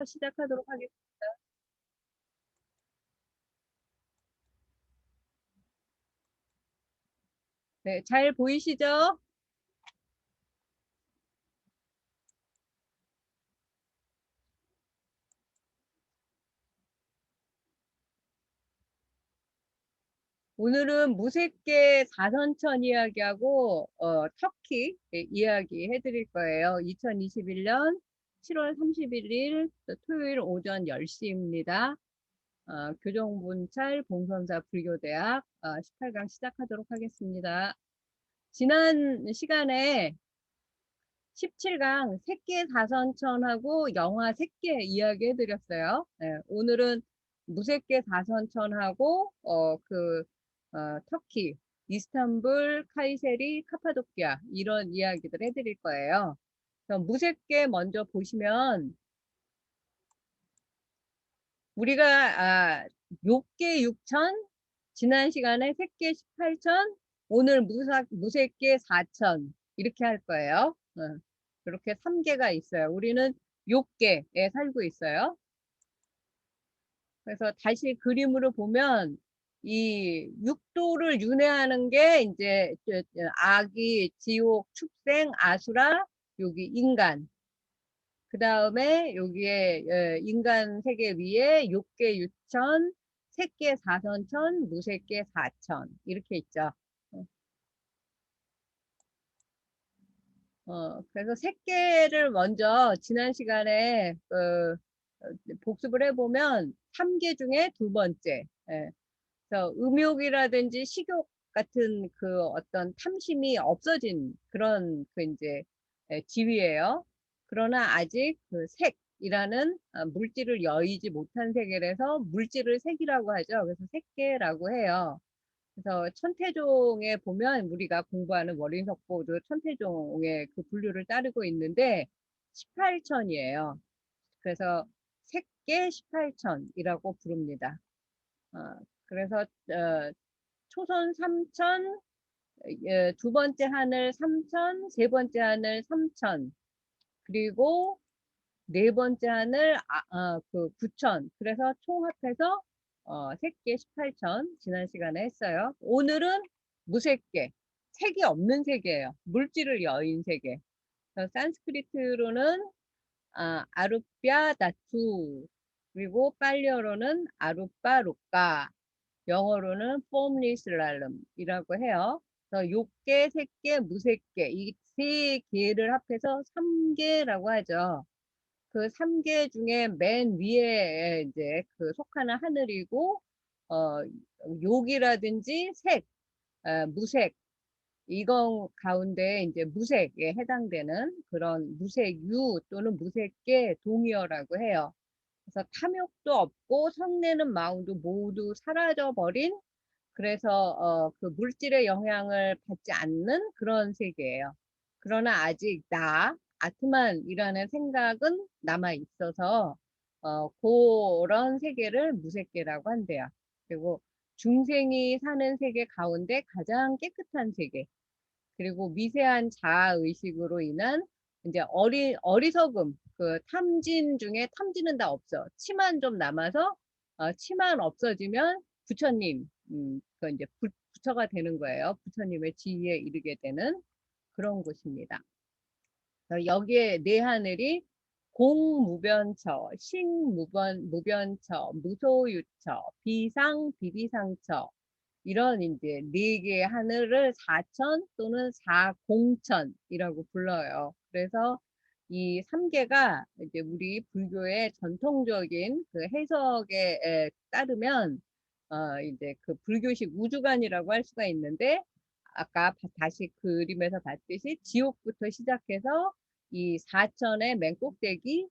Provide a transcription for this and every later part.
수업부터 시작하도록 하겠습니다. 네, 잘 보이시죠? 오늘은 무색계 사선천 이야기하고 터키 이야기 해드릴 거예요. 2021년 7월 31일 토요일 오전 10시입니다. 교정본찰 봉선사 불교대학 18강 시작하도록 하겠습니다. 지난 시간에 17강 색계 사선천하고 영화 색계 이야기 해드렸어요. 네, 오늘은 무색계 사선천하고 터키, 이스탄불, 카이세리, 카파도키아 이런 이야기들 해드릴 거예요. 그럼 무색계 먼저 보시면 우리가 욕계 6천, 지난 시간에 색계 18천, 오늘 무색계 4천 이렇게 할 거예요. 그렇게 3개가 있어요. 우리는 욕계에 살고 있어요. 그래서 다시 그림으로 보면 이 육도를 윤회하는 게 이제 아기, 지옥, 축생, 아수라, 여기 인간. 그 다음에 여기에 인간 세계 위에 욕계 유천, 색계 사선천, 무색계 사천 이렇게 있죠. 그래서 색계를 먼저 지난 시간에 복습을 해보면 3개 중에 두 번째. 예. 그래서 음욕이라든지 식욕 같은 그 어떤 탐심이 없어진 그런 그 이제 지위예요. 그러나 아직 그 색이라는 물질을 여의지 못한 세계라서 물질을 색이라고 하죠. 그래서 색계라고 해요. 그래서 천태종에 보면 우리가 공부하는 월인석보도 천태종의 그 분류를 따르고 있는데 18천이에요. 그래서 색계 18천이라고 부릅니다. 어, 그래서 초선 3천, 두 번째 하늘 3천, 세 번째 하늘 3천, 그리고 네 번째 하늘 그 9천. 그래서 총합해서 색계 18천 지난 시간에 했어요. 오늘은 무색계, 색이 없는 세계예요. 물질을 여인 세계. 산스크리트로는 아루뼈 다투, 그리고 빨리어로는 아루빠 루까, 영어로는 폼리슬랄름이라고 해요. 그래서 욕계, 색계, 무색계 이 세 개를 합해서 3개라고 하죠. 그 3개 중에 맨 위에 이제 그 속하는 하늘이고 욕이라든지 색, 무색 이건 가운데 이제 무색에 해당되는 그런 무색유 또는 무색계 동의어라고 해요. 그래서 탐욕도 없고 성내는 마음도 모두 사라져 버린 그래서 그 물질의 영향을 받지 않는 그런 세계예요. 그러나 아직 아트만이라는 생각은 남아 있어서 그런 세계를 무색계라고 한대요. 그리고 중생이 사는 세계 가운데 가장 깨끗한 세계. 그리고 미세한 자아 의식으로 인한 이제 어리석음, 그 탐진 중에 탐진은 다 없어. 치만 좀 남아서 치만 없어지면 부처님, 그 이제 부처가 되는 거예요. 부처님의 지위에 이르게 되는 그런 곳입니다. 여기에 내 하늘이 공무변처, 식무변처, 무소유처, 비상비비상처 이런 이제 네 개의 하늘을 사천 또는 사공천이라고 불러요. 그래서 이 3개가 이제 우리 불교의 전통적인 그 해석에 따르면 이제 그 불교식 우주관이라고 할 수가 있는데 아까 다시 그림에서 봤듯이 지옥부터 시작해서 이 사천의 맨 꼭대기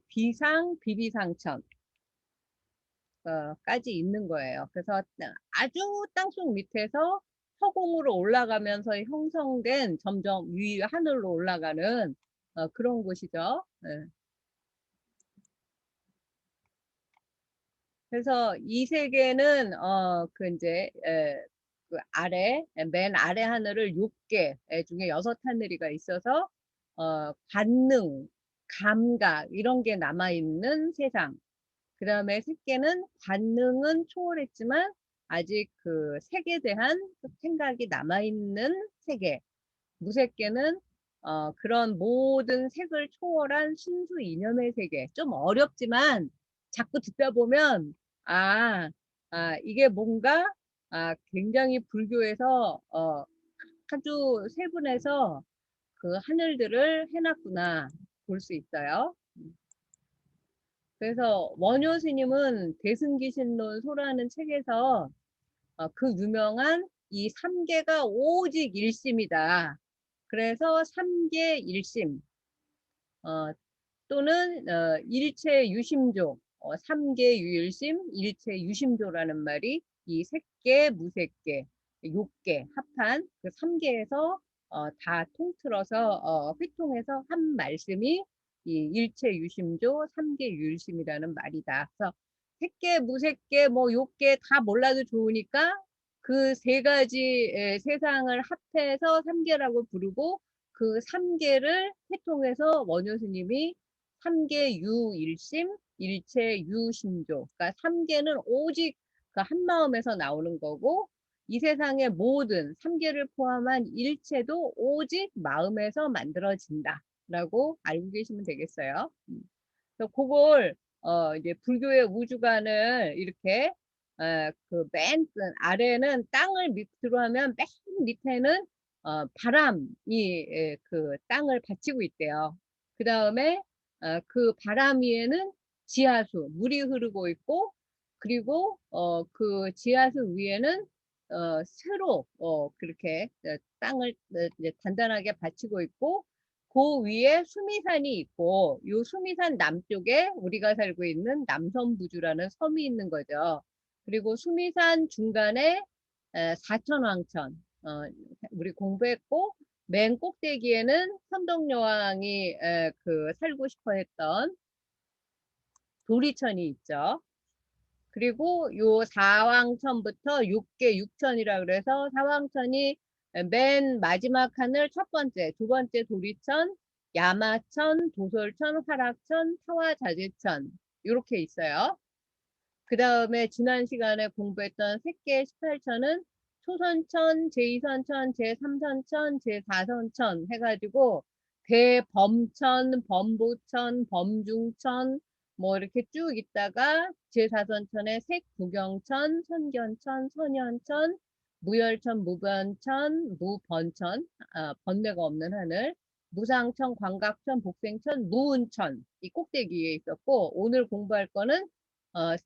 비비상천 까지 있는 거예요. 그래서 아주 땅속 밑에서 허공으로 올라가면서 형성된 점점 위 하늘로 올라가는 그런 곳이죠. 예. 그래서 이 세계는 그 이제 그 맨 아래 하늘을 6개 중에 6 하늘이가 있어서 관능 감각 이런 게 남아있는 세상. 그 다음에 색계는 관능은 초월했지만 아직 그 색에 대한 생각이 남아있는 세계. 무색계는 그런 모든 색을 초월한 순수 이념의 세계. 좀 어렵지만 자꾸 듣다 보면 아, 이게 뭔가 굉장히 불교에서 아주 세분해서 그 하늘들을 해놨구나 볼 수 있어요. 그래서 원효 스님은 대승기신론 소라는 책에서 그 유명한 이 삼계가 오직 일심이다. 그래서 삼계 일심 또는 일체 유심조, 삼계 유일심, 일체 유심조라는 말이 이 색계, 무색계, 욕계 합한 그 삼계에서 다 통틀어서 회통해서 한 말씀이 이 일체 유심조, 삼계 유일심이라는 말이다. 그래서 색계, 무색계, 뭐 욕계 다 몰라도 좋으니까 그 세 가지 세상을 합해서 삼계라고 부르고 그 삼계를 회통해서 원효 스님이 삼계 유일심, 일체 유심조. 그러니까 삼계는 오직 그 한마음에서 나오는 거고 이 세상의 모든 삼계를 포함한 일체도 오직 마음에서 만들어진다. 라고 알고 계시면 되겠어요. 그래서 그걸 이제 불교의 우주관을 이렇게 그 맨 아래는 땅을 밑으로 하면 맨 밑에는 바람이 그 땅을 받치고 있대요. 그 다음에 그 바람 위에는 지하수, 물이 흐르고 있고, 그리고 그 지하수 위에는 새로 그렇게 땅을 이제 단단하게 받치고 있고, 그 위에 수미산이 있고, 요 수미산 남쪽에 우리가 살고 있는 남선부주라는 섬이 있는 거죠. 그리고 수미산 중간에 사천왕천, 우리 공부했고, 맨 꼭대기에는 선덕여왕이 그 살고 싶어 했던 도리천이 있죠. 그리고 요 사왕천부터 6개 6천이라 그래서 사왕천이 맨 마지막 하늘 첫 번째, 두 번째 도리천, 야마천, 도솔천, 화락천, 타화자재천 이렇게 있어요. 그 다음에 지난 시간에 공부했던 색계 18천은 초선천, 제2선천, 제3선천, 제4선천 해가지고 대범천, 범보천, 범중천 뭐 이렇게 쭉 있다가 제4선천에 색구경천, 선견천, 선현천, 무열천, 무변천, 무번천, 번뇌가 없는 하늘, 무상천, 광각천, 복생천, 무운천 이 꼭대기에 있었고 오늘 공부할 거는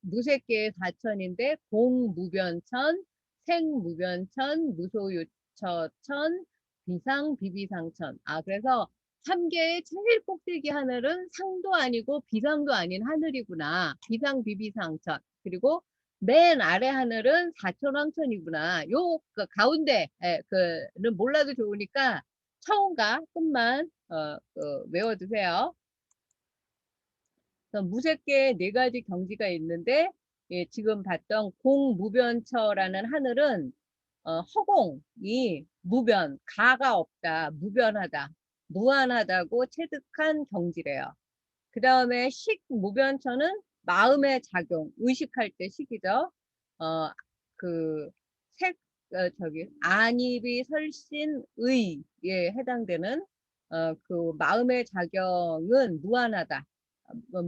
무색계의 사천인데 공무변천, 생무변천, 무소유처천, 비상, 비비상천. 그래서 3개의 제일 꼭대기 하늘은 상도 아니고 비상도 아닌 하늘이구나. 비상, 비비상천. 그리고 맨 아래 하늘은 사천왕천이구나. 그 가운데 그는 몰라도 좋으니까 처음과 끝만 외워두세요. 무색계의 네 가지 경지가 있는데 예, 지금 봤던 공무변처라는 하늘은 허공이 무변, 가가 없다, 무변하다, 무한하다고 체득한 경지래요. 그 다음에 식무변처는 마음의 작용, 의식할 때 식이죠. 어, 그 색, 저기 안입이 설신의에 해당되는 그 마음의 작용은 무한하다.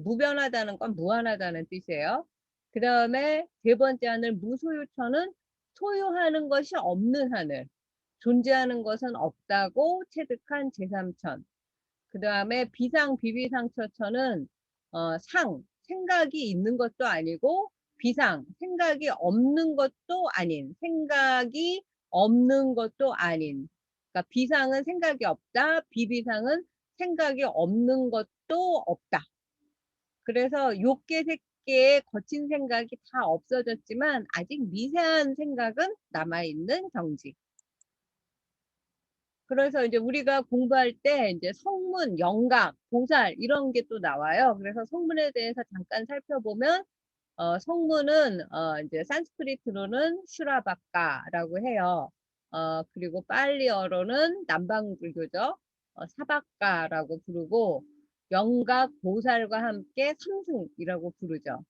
무변하다는 건 무한하다는 뜻이에요. 그 다음에 세 번째 하늘 무소유처는 소유하는 것이 없는 하늘, 존재하는 것은 없다고 체득한 제3천. 그 다음에 비상, 비비상처처는 생각이 있는 것도 아니고 비상, 생각이 없는 것도 아닌, 생각이 없는 것도 아닌. 그러니까 비상은 생각이 없다, 비비상은 생각이 없는 것도 없다. 그래서 욕계 색계의 거친 생각이 다 없어졌지만 아직 미세한 생각은 남아있는 경지. 그래서 이제 우리가 공부할 때 이제 성문, 영각, 보살 이런 게 또 나와요. 그래서 성문에 대해서 잠깐 살펴보면 성문은 이제 산스크리트로는 슈라바카라고 해요. 그리고 빨리어로는 남방불교죠. 사바카라고 부르고 영각, 보살과 함께 삼승이라고 부르죠.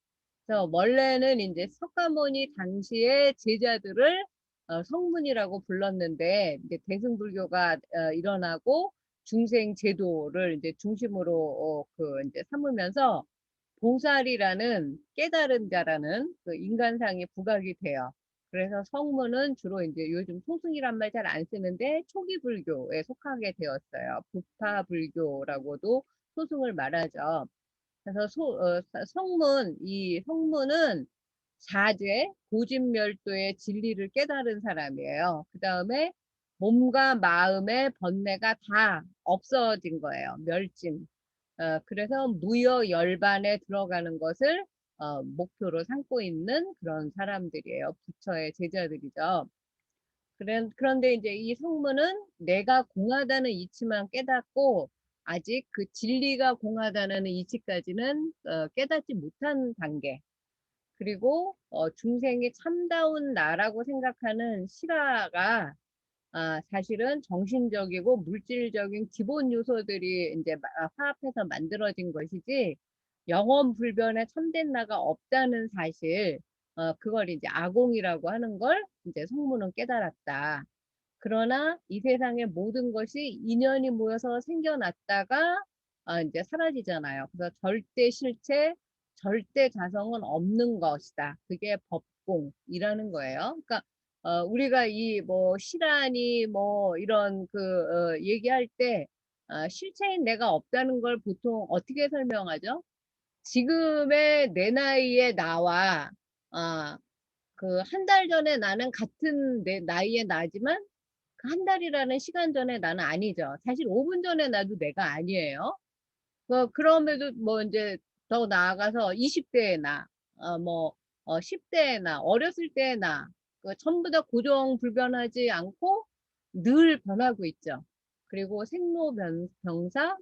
그래서 원래는 이제 석가모니 당시에 제자들을 성문이라고 불렀는데 이제 대승불교가 일어나고 중생 제도를 이제 중심으로 그 이제 삼으면서 보살이라는 깨달은 자라는 그 인간상이 부각이 돼요. 그래서 성문은 주로 이제 요즘 소승이란 말 잘 안 쓰는데 초기 불교에 속하게 되었어요. 부파 불교라고도 소승을 말하죠. 그래서 성문, 이 성문은 사죄, 고진멸도의 진리를 깨달은 사람이에요. 그 다음에 몸과 마음의 번뇌가 다 없어진 거예요. 멸진. 그래서 무여 열반에 들어가는 것을 목표로 삼고 있는 그런 사람들이에요. 부처의 제자들이죠. 그런데 이제 이 성문은 내가 공하다는 이치만 깨닫고 아직 그 진리가 공하다는 이치까지는 깨닫지 못한 단계. 그리고 중생이 참다운 나라고 생각하는 실화가 사실은 정신적이고 물질적인 기본 요소들이 이제 화합해서 만들어진 것이지 영원 불변의 참된 나가 없다는 사실, 그걸 이제 아공이라고 하는 걸 이제 성문은 깨달았다. 그러나 이 세상의 모든 것이 인연이 모여서 생겨났다가 이제 사라지잖아요. 그래서 절대 실체, 절대 자성은 없는 것이다. 그게 법공이라는 거예요. 그러니까 우리가 이 뭐 실안이 뭐 이런 그 얘기할 때 실체인 내가 없다는 걸 보통 어떻게 설명하죠? 지금의 내 나이의 나와 그 한 달 전에 나는 같은 내 나이의 나지만 그 한 달이라는 시간 전에 나는 아니죠. 사실 5분 전에 나도 내가 아니에요. 그럼에도 뭐 이제 더 나아가서 20대의 나, 뭐 10대의 나, 어렸을 때의 나, 그 전부 다 고정 불변하지 않고 늘 변하고 있죠. 그리고 생로병사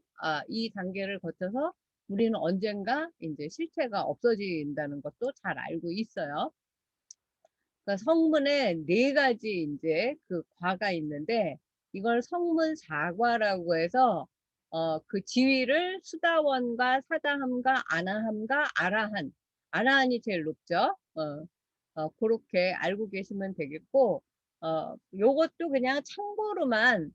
이 단계를 거쳐서 우리는 언젠가 이제 실체가 없어진다는 것도 잘 알고 있어요. 그러니까 성문에 네 가지 이제 그 과가 있는데 이걸 성문 사과라고 해서 그 지위를 수다원과 사다함과 아나함과 아라한이 제일 높죠. 그렇게 알고 계시면 되겠고 요것도 그냥 참고로만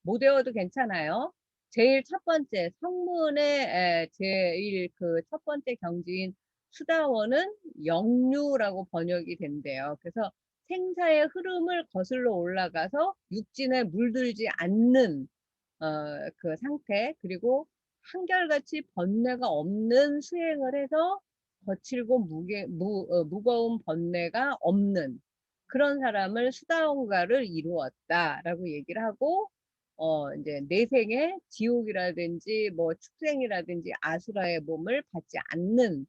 못 외워도 괜찮아요. 제일 첫 번째 성문의 제일 그 첫 번째 경지인 수다원은 영류라고 번역이 된대요. 그래서 생사의 흐름을 거슬러 올라가서 육진에 물들지 않는 그 상태, 그리고 한결같이 번뇌가 없는 수행을 해서 거칠고 무거운 번뇌가 없는 그런 사람을 수다원가를 이루었다라고 얘기를 하고 이제 내생에 지옥이라든지 뭐 축생이라든지 아수라의 몸을 받지 않는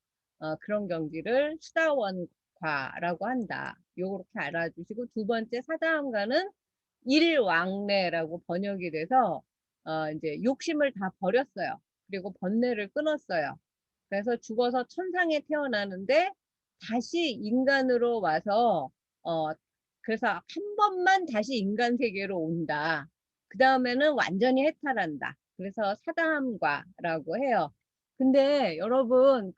그런 경지를 수다원과라고 한다. 요렇게 알아주시고 두 번째 사다함과는 일왕래라고 번역이 돼서 이제 욕심을 다 버렸어요. 그리고 번뇌를 끊었어요. 그래서 죽어서 천상에 태어나는데 다시 인간으로 와서 그래서 한 번만 다시 인간 세계로 온다. 그 다음에는 완전히 해탈한다. 그래서 사다함과라고 해요. 근데 여러분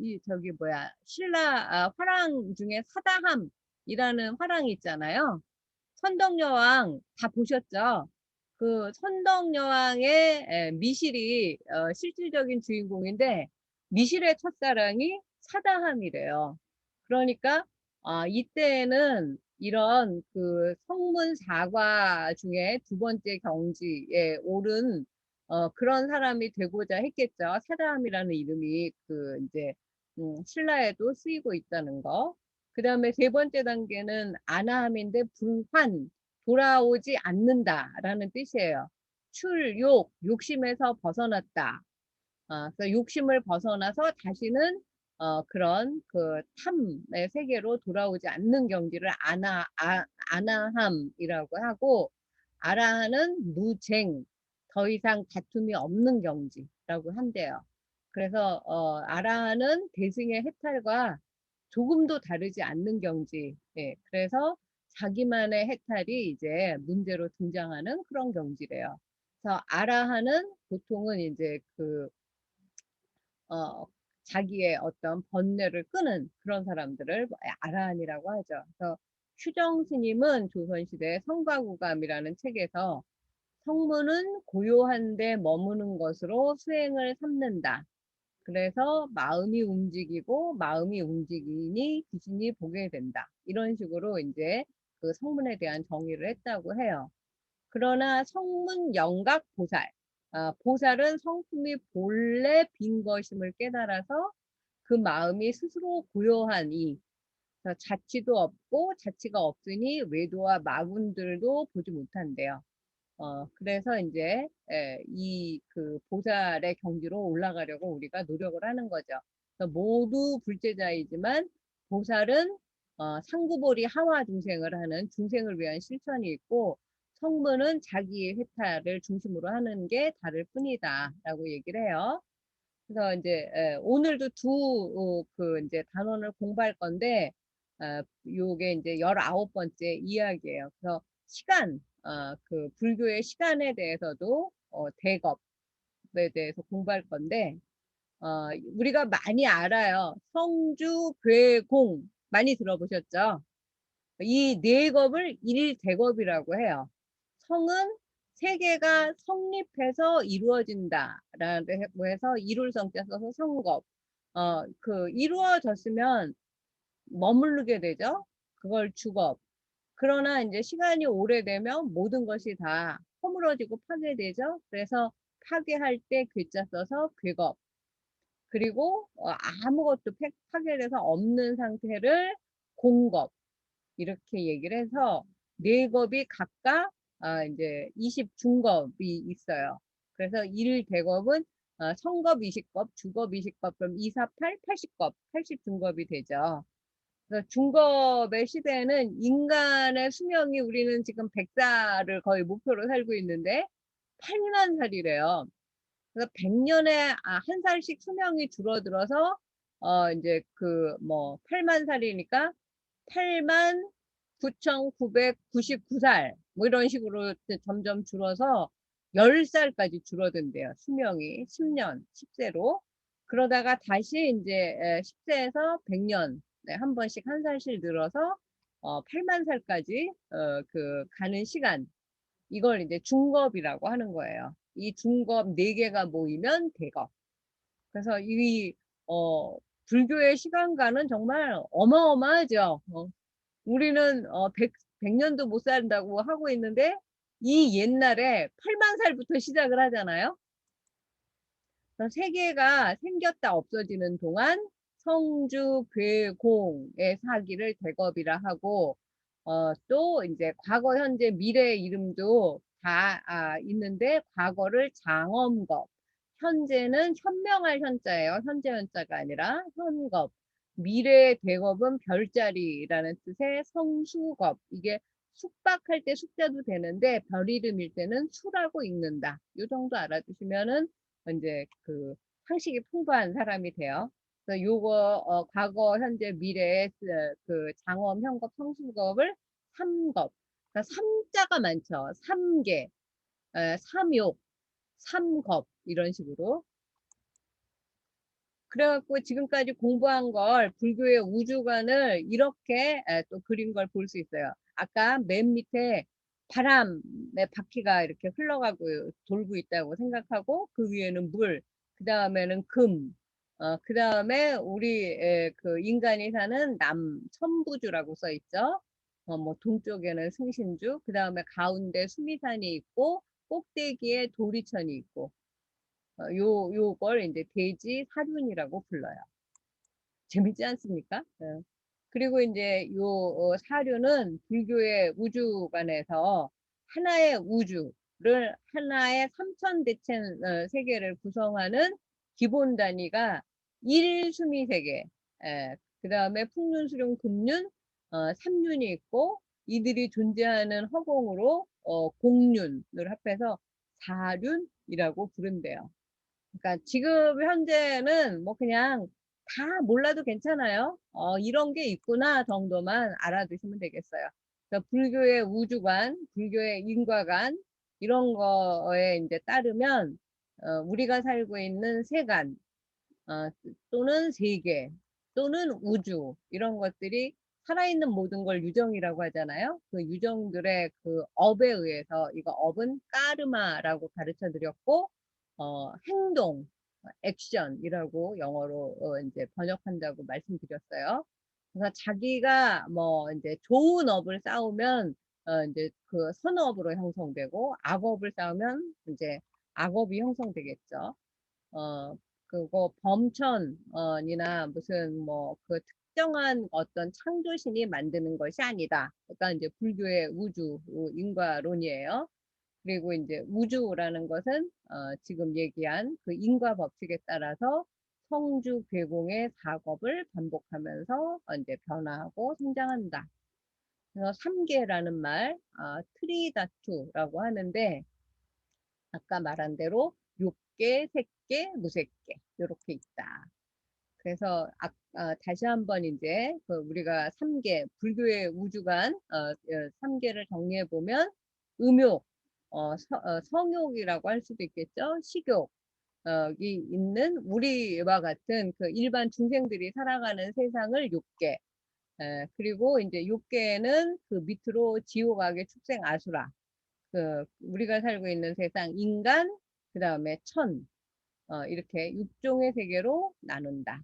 이 저기 뭐야 신라 화랑 중에 사다함이라는 화랑이 있잖아요. 선덕여왕 다 보셨죠? 그 선덕여왕의 미실이 실질적인 주인공인데 미실의 첫사랑이 사다함이래요. 그러니까 이때에는 이런 그 성문 사과 중에 두 번째 경지에 오른 그런 사람이 되고자 했겠죠. 사다함이라는 이름이 그 이제 신라에도 쓰이고 있다는 거. 그 다음에 세 번째 단계는 아나함인데 불환, 돌아오지 않는다라는 뜻이에요. 욕심에서 벗어났다. 그래서 욕심을 벗어나서 다시는 그런 그 탐의 세계로 돌아오지 않는 경지를 아나함이라고 하고 아라한은 무쟁, 더 이상 다툼이 없는 경지라고 한대요. 그래서 아라한은 대승의 해탈과 조금도 다르지 않는 경지. 예, 그래서 자기만의 해탈이 이제 문제로 등장하는 그런 경지래요. 그래서 아라한은 보통은 이제 어, 자기의 어떤 번뇌를 끄는 그런 사람들을 아라한이라고 하죠. 그래서 휴정 스님은 조선시대 성가구감이라는 책에서 성문은 고요한데 머무는 것으로 수행을 삼는다. 그래서 마음이 움직이고 마음이 움직이니 귀신이 보게 된다. 이런 식으로 이제 그 성문에 대한 정의를 했다고 해요. 그러나 성문 영각 보살, 보살은 성품이 본래 빈 것임을 깨달아서 그 마음이 스스로 고요하니 자치도 없고 자치가 없으니 외도와 마군들도 보지 못한대요. 그래서 이제 이 그 보살의 경지로 올라가려고 우리가 노력을 하는 거죠. 그래서 모두 불제자이지만 보살은 상구보리 하와 중생을 하는 중생을 위한 실천이 있고 성문은 자기의 회탈을 중심으로 하는 게 다를 뿐이다라고 얘기를 해요. 그래서 이제 오늘도 그 이제 단원을 공부할 건데 요게 이제 19번째 이야기예요. 그래서 시간, 그 불교의 시간에 대해서도 대겁에 대해서 공부할 건데 우리가 많이 알아요. 성주, 괴공 많이 들어보셨죠? 이 네 겁을 일대겁이라고 해요. 성은 세계가 성립해서 이루어진다라고 해서 이룰 성자 써서 성겁. 이루어졌으면 머무르게 되죠. 그걸 주겁. 그러나 이제 시간이 오래되면 모든 것이 다 허물어지고 파괴되죠. 그래서 파괴할 때 괴자 써서 괴겁. 그리고 아무것도 파괴돼서 없는 상태를 공겁. 이렇게 얘기를 해서 네 겁이 각각 이제 20중겁이 있어요. 그래서 1대겁은 성겁 20겁, 주겁 20겁, 그럼 2, 4, 8, 80겁, 80중겁이 되죠. 그래서 중겁의 시대에는 인간의 수명이 우리는 지금 100살을 거의 목표로 살고 있는데 8만 살이래요. 그래서 100년에 한 살씩 수명이 줄어들어서 이제 그 뭐 8만 살이니까 8만 9,999살 뭐 이런 식으로 점점 줄어서 10살까지 줄어든대요. 수명이 10년, 10세로. 그러다가 다시 이제 10세에서 100년 한 번씩 한 살씩 늘어서 8만 살까지 그 가는 시간 이걸 이제 중겁이라고 하는 거예요. 이 중겁 4개가 모이면 대겁. 그래서 이 불교의 시간과는 정말 어마어마하죠. 우리는 100년도 못 산다고 하고 있는데 이 옛날에 8만 살부터 시작을 하잖아요. 그래서 세계가 생겼다 없어지는 동안 성주, 괴공의 사기를 대겁이라 하고 또 이제 과거, 현재, 미래의 이름도 다 있는데 과거를 장엄겁, 현재는 현명할 현자예요. 현재 현자가 아니라 현겁. 미래의 대겁은 별자리라는 뜻의 성수겁. 이게 숙박할 때 숙자도 되는데 별 이름일 때는 수라고 읽는다. 이 정도 알아두시면은 이제 그 상식이 풍부한 사람이 돼요. 그래서 요거 과거, 현재, 미래의 그 장엄, 현겁, 성수겁을 삼겁. 그러니까 삼자가 많죠. 삼계, 삼욕, 삼겁 이런 식으로. 그래갖고 지금까지 공부한 걸 불교의 우주관을 이렇게 또 그린 걸 볼 수 있어요. 아까 맨 밑에 바람의 바퀴가 이렇게 흘러가고 돌고 있다고 생각하고 그 위에는 물, 그 다음에는 금, 그 다음에 우리 그 인간이 사는 천부주라고 써 있죠. 뭐 동쪽에는 승신주, 그 다음에 가운데 수미산이 있고 꼭대기에 도리천이 있고 요걸 이제 대지 사륜이라고 불러요. 재밌지 않습니까? 그리고 이제 요 사륜은 불교의 우주관에서 하나의 우주를 하나의 삼천대천 세계를 구성하는 기본 단위가 일수미세계, 그 다음에 풍륜, 수륜, 금륜, 삼륜이 있고 이들이 존재하는 허공으로 공륜을 합해서 사륜이라고 부른대요. 그러니까 지금 현재는 뭐 그냥 다 몰라도 괜찮아요. 이런 게 있구나 정도만 알아두시면 되겠어요. 그래서 불교의 우주관, 불교의 인과관, 이런 거에 이제 따르면 우리가 살고 있는 세간 또는 세계 또는 우주 이런 것들이 살아있는 모든 걸 유정이라고 하잖아요. 그 유정들의 그 업에 의해서 이거 업은 까르마라고 가르쳐 드렸고 행동 액션이라고 영어로 이제 번역한다고 말씀드렸어요. 그래서 자기가 뭐 이제 좋은 업을 쌓으면 이제 그 선업으로 형성되고 악업을 쌓으면 이제 악업이 형성되겠죠. 어, 그거 범천이나 무슨 뭐 그 특정한 어떤 창조신이 만드는 것이 아니다. 그러니까 이제 불교의 우주 인과론이에요. 그리고 이제 우주라는 것은 지금 얘기한 그 인과 법칙에 따라서 성주 괴공의 작업을 반복하면서 이제 변화하고 성장한다. 그래서 삼계라는 말, 트리다투라고 하는데 아까 말한 대로 욕계, 색계, 무색계 이렇게 있다. 그래서 다시 한번 이제 그 우리가 삼계 불교의 우주관 삼계를 정리해 보면 음욕, 성욕이라고 할 수도 있겠죠. 식욕, 이 있는 우리와 같은 그 일반 중생들이 살아가는 세상을 욕계. 그리고 이제 욕계는 그 밑으로 지옥, 악의 축생, 아수라. 그 우리가 살고 있는 세상 인간, 그 다음에 천, 이렇게 육종의 세계로 나눈다.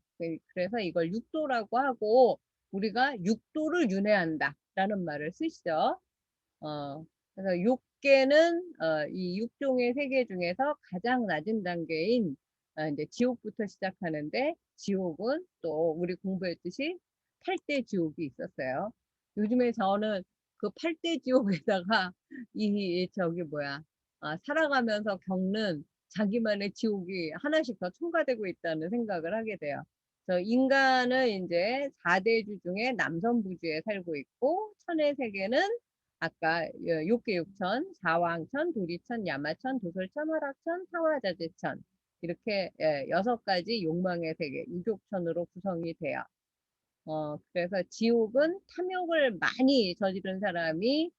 그래서 이걸 육도라고 하고 우리가 육도를 윤회한다 라는 말을 쓰시죠. 그래서 육계는 이 육종의 세계 중에서 가장 낮은 단계인 이제 지옥부터 시작하는데 지옥은 또 우리 공부했듯이 8대 지옥이 있었어요. 요즘에 저는 그 8대 지옥에다가 이 저기 뭐야 살아가면서 겪는 자기만의 지옥이 하나씩 더 첨가되고 있다는 생각을 하게 돼요. 그래서 인간은 이제 4대주 중에 남선부주에 살고 있고 천의 세계는 아까 욕계육천, 사왕천, 도리천, 야마천, 도솔천, 화락천, 타화자재천 이렇게 6가지 욕망의 세계, 유족천으로 구성이 돼요. 그래서 지옥은 탐욕을 많이 저지른 사람이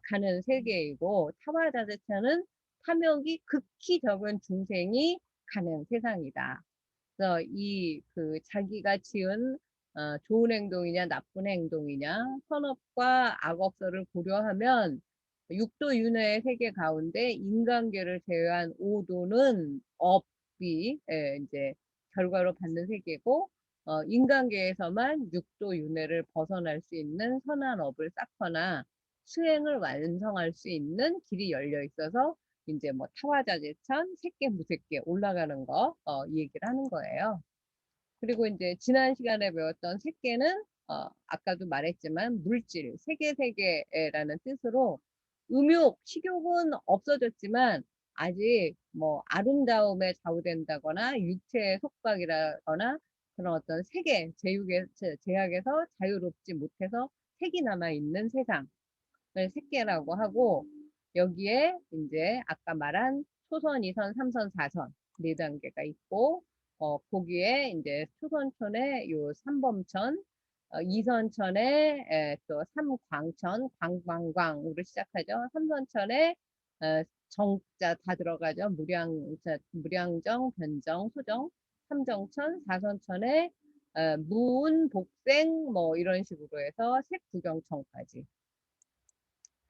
가는 세계이고 타화자재천은 탐욕이 극히 적은 중생이 가는 세상이다. 그래서 이 그 자기가 지은 좋은 행동이냐 나쁜 행동이냐 선업과 악업서를 고려하면 육도 윤회의 세계 가운데 인간계를 제외한 오도는 업이 이제 결과로 받는 세계고 인간계에서만 육도 윤회를 벗어날 수 있는 선한 업을 쌓거나 수행을 완성할 수 있는 길이 열려 있어서 이제 뭐 타화자재천, 색계, 무색계 올라가는 거, 이 얘기를 하는 거예요. 그리고 이제 지난 시간에 배웠던 색계는, 아까도 말했지만 물질, 세계라는 뜻으로 음욕, 식욕은 없어졌지만 아직 뭐 아름다움에 좌우된다거나 육체의 속박이라거나 그런 어떤 세계, 제약에서 자유롭지 못해서 색이 남아있는 세상. 색계라고 하고 여기에 이제 아까 말한 초선, 2선, 3선, 4선 네 단계가 있고 거기에 이제 초선천에 요 삼범천, 2선천에 또 삼광천, 광광광으로 시작하죠. 3선천에 정자 다 들어가죠. 무량정, 변정, 소정, 삼정천, 4선천에 무운, 복생 뭐 이런 식으로 해서 색구경천까지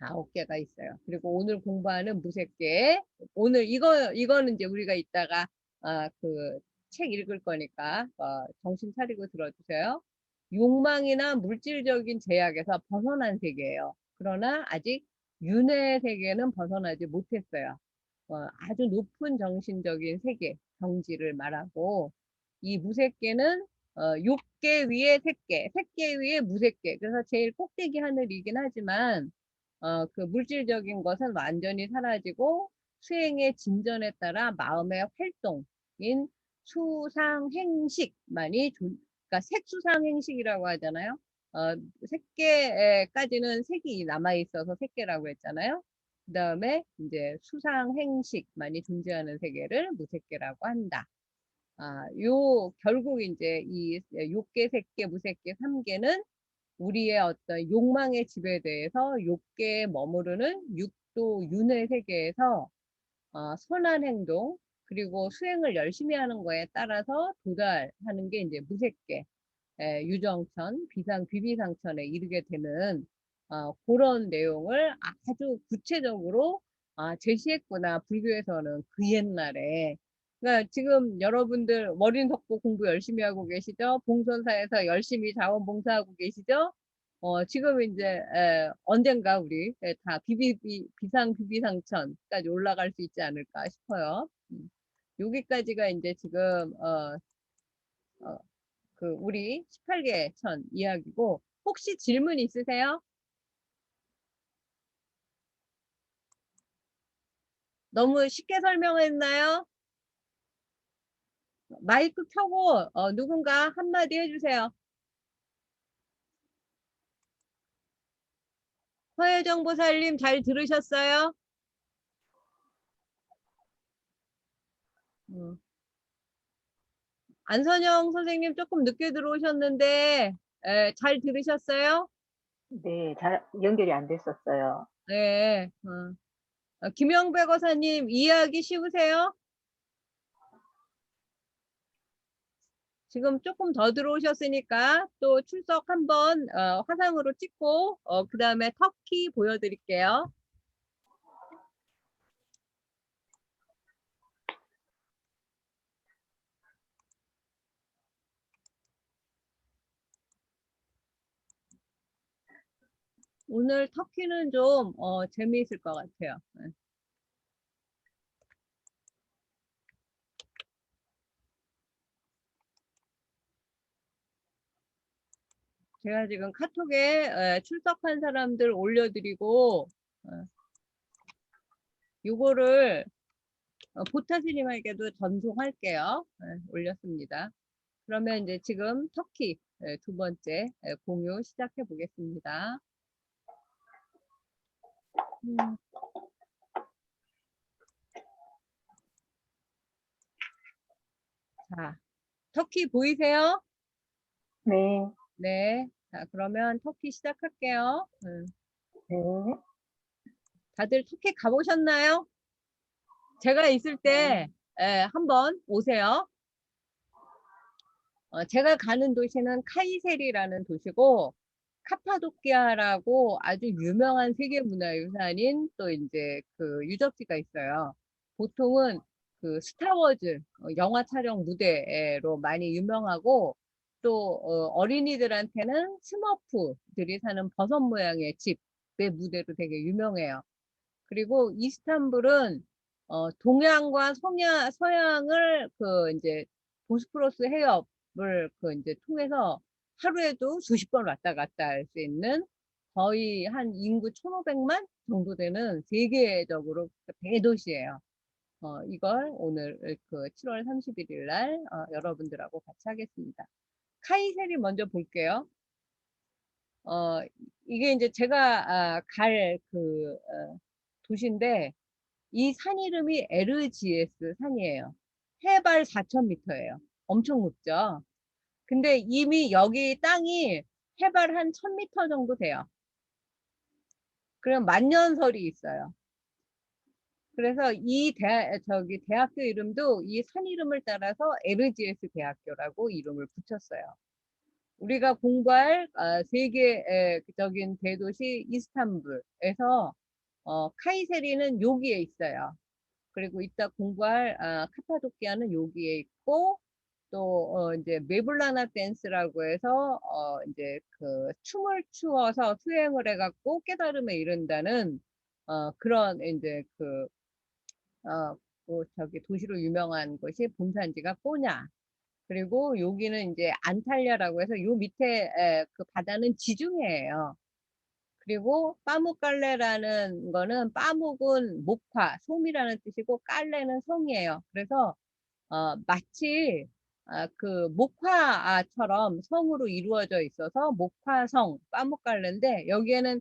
9개가 있어요. 그리고 오늘 공부하는 무색계. 오늘 이거는 이제 우리가 이따가 그 책 읽을 거니까 정신 차리고 들어주세요. 욕망이나 물질적인 제약에서 벗어난 세계예요. 그러나 아직 윤회의 세계는 벗어나지 못했어요. 아주 높은 정신적인 세계, 경지를 말하고 이 무색계는 욕계 위에 색계, 색계 위에 무색계. 그래서 제일 꼭대기 하늘이긴 하지만 그 물질적인 것은 완전히 사라지고 수행의 진전에 따라 마음의 활동인 수상행식만이 그러니까 색수상행식이라고 하잖아요. 색계까지는 색이 남아 있어서 색계라고 했잖아요. 그 다음에 이제 수상행식만이 존재하는 세계를 무색계라고 한다. 결국 이제 이 욕계, 색계, 무색계, 삼계는 우리의 어떤 욕망의 지배에 대해서 욕계에 머무르는 또 윤회 세계에서 선한 행동 그리고 수행을 열심히 하는 거에 따라서 도달하는 게 이제 무색계, 유정천, 비비상천에 이르게 되는 그런 내용을 아주 구체적으로 제시했구나. 불교에서는 그 옛날에. 그러니까 지금 여러분들 머린 석고 공부 열심히 하고 계시죠? 봉선사에서 열심히 자원봉사하고 계시죠? 지금 이제 언젠가 우리 다 비상천까지 올라갈 수 있지 않을까 싶어요. 여기까지가 이제 지금 어, 그 우리 18개 천 이야기고 혹시 질문 있으세요? 너무 쉽게 설명했나요? 마이크 켜고 누군가 한마디 해주세요. 허혜정 보살님 잘 들으셨어요? 음. 안선영 선생님 조금 늦게 들어오셨는데 잘 들으셨어요? 네, 잘 연결이 안 됐었어요. 네. 김영배 거사님 이해하기 쉬우세요? 지금 조금 더 들어오셨으니까 또 출석 한번 화상으로 찍고 그 다음에 터키 보여드릴게요. 오늘 터키는 좀 재미있을 것 같아요. 네. 제가 지금 카톡에 출석한 사람들 올려드리고 요거를 보타스님에게도 전송할게요. 올렸습니다. 그러면 이제 지금 터키 두 번째 공유 시작해 보겠습니다. 자, 터키 보이세요? 네, 네. 자, 그러면 터키 시작할게요. 네, 다들 터키 가보셨나요? 제가 있을 때 한번 오세요. 제가 가는 도시는 카이세리라는 도시고 카파도키아라고 아주 유명한 세계문화유산인 또 이제 그 유적지가 있어요. 보통은 그 스타워즈 영화 촬영 무대로 많이 유명하고 또 어린이들한테는 스머프들이 사는 버섯 모양의 집의 무대로 되게 유명해요. 그리고 이스탄불은 동양과 서양을 그 이제 보스포러스 해협을 그 이제 통해서 하루에도 수십 번 왔다 갔다 할 수 있는 거의 한 인구 1,500만 정도 되는 세계적으로 대도시예요. 이걸 오늘 그 7월 31일 날 여러분들하고 같이 하겠습니다. 카이세리 먼저 볼게요. 이게 이제 제가 갈 그 도시인데 이 산 이름이 LGS 산이에요. 해발 4,000m예요. 엄청 높죠. 근데 이미 여기 땅이 해발 한 1,000m 정도 돼요. 그럼 만년설이 있어요. 그래서 이 대학교 이름도 이 산 이름을 따라서 LGS 대학교라고 이름을 붙였어요. 우리가 공부할 세계적인 대도시 이스탄불에서 카이세리는 여기에 있어요. 그리고 이따 공부할 카파도키아는 여기에 있고 또 이제 메블라나 댄스라고 해서 이제 그 춤을 추어서 수행을 해갖고 깨달음에 이른다는 그런 이제 그 저기 도시로 유명한 곳이 본산지가 꼬냐. 그리고 여기는 이제 안탈리아라고 해서 요 밑에 그 바다는 지중해예요. 그리고 빠묵깔레라는 거는 빠묵은 목화, 솜이라는 뜻이고 깔레는 성이에요. 그래서 마치 그 목화처럼 성으로 이루어져 있어서 목화성, 빠묵깔레인데 여기에는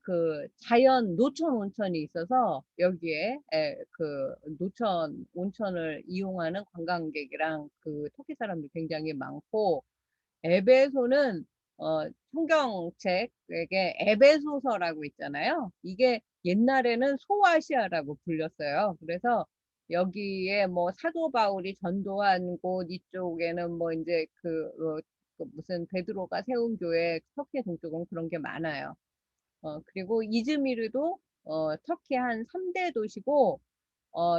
그 자연 노천 온천이 있어서 여기에 그 노천 온천을 이용하는 관광객이랑 그 터키 사람들 굉장히 많고 에베소는 성경책에 에베소서라고 있잖아요. 이게 옛날에는 소아시아라고 불렸어요. 그래서 여기에 뭐 사도 바울이 전도한 곳 이쪽에는 뭐 이제 그 무슨 베드로가 세운 교회 터키 동쪽은 그런 게 많아요. 그리고 이즈미르도 터키 한 3대 도시고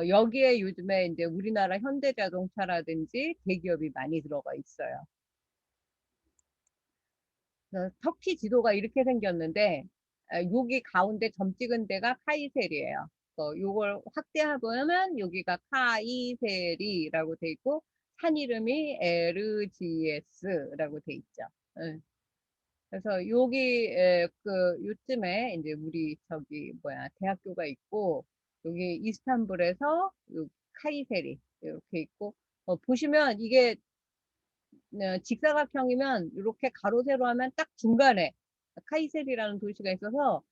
여기에 요즘에 이제 우리나라 현대자동차라든지 대기업이 많이 들어가 있어요. 터키 지도가 이렇게 생겼는데 여기 가운데 점 찍은 데가 카이세리예요. 요걸 확대해보면 여기가 카이세리라고 돼 있고 산 이름이 에르지에스라고 돼 있죠. 예. 그래서 여기 요쯤에 이제 우리 저기 뭐야 대학교가 있고 여기 이스탄불에서 요 카이세리 이렇게 있고 보시면 이게 직사각형이면 이렇게 가로 세로 하면 딱 중간에 카이세리라는 도시가 있어서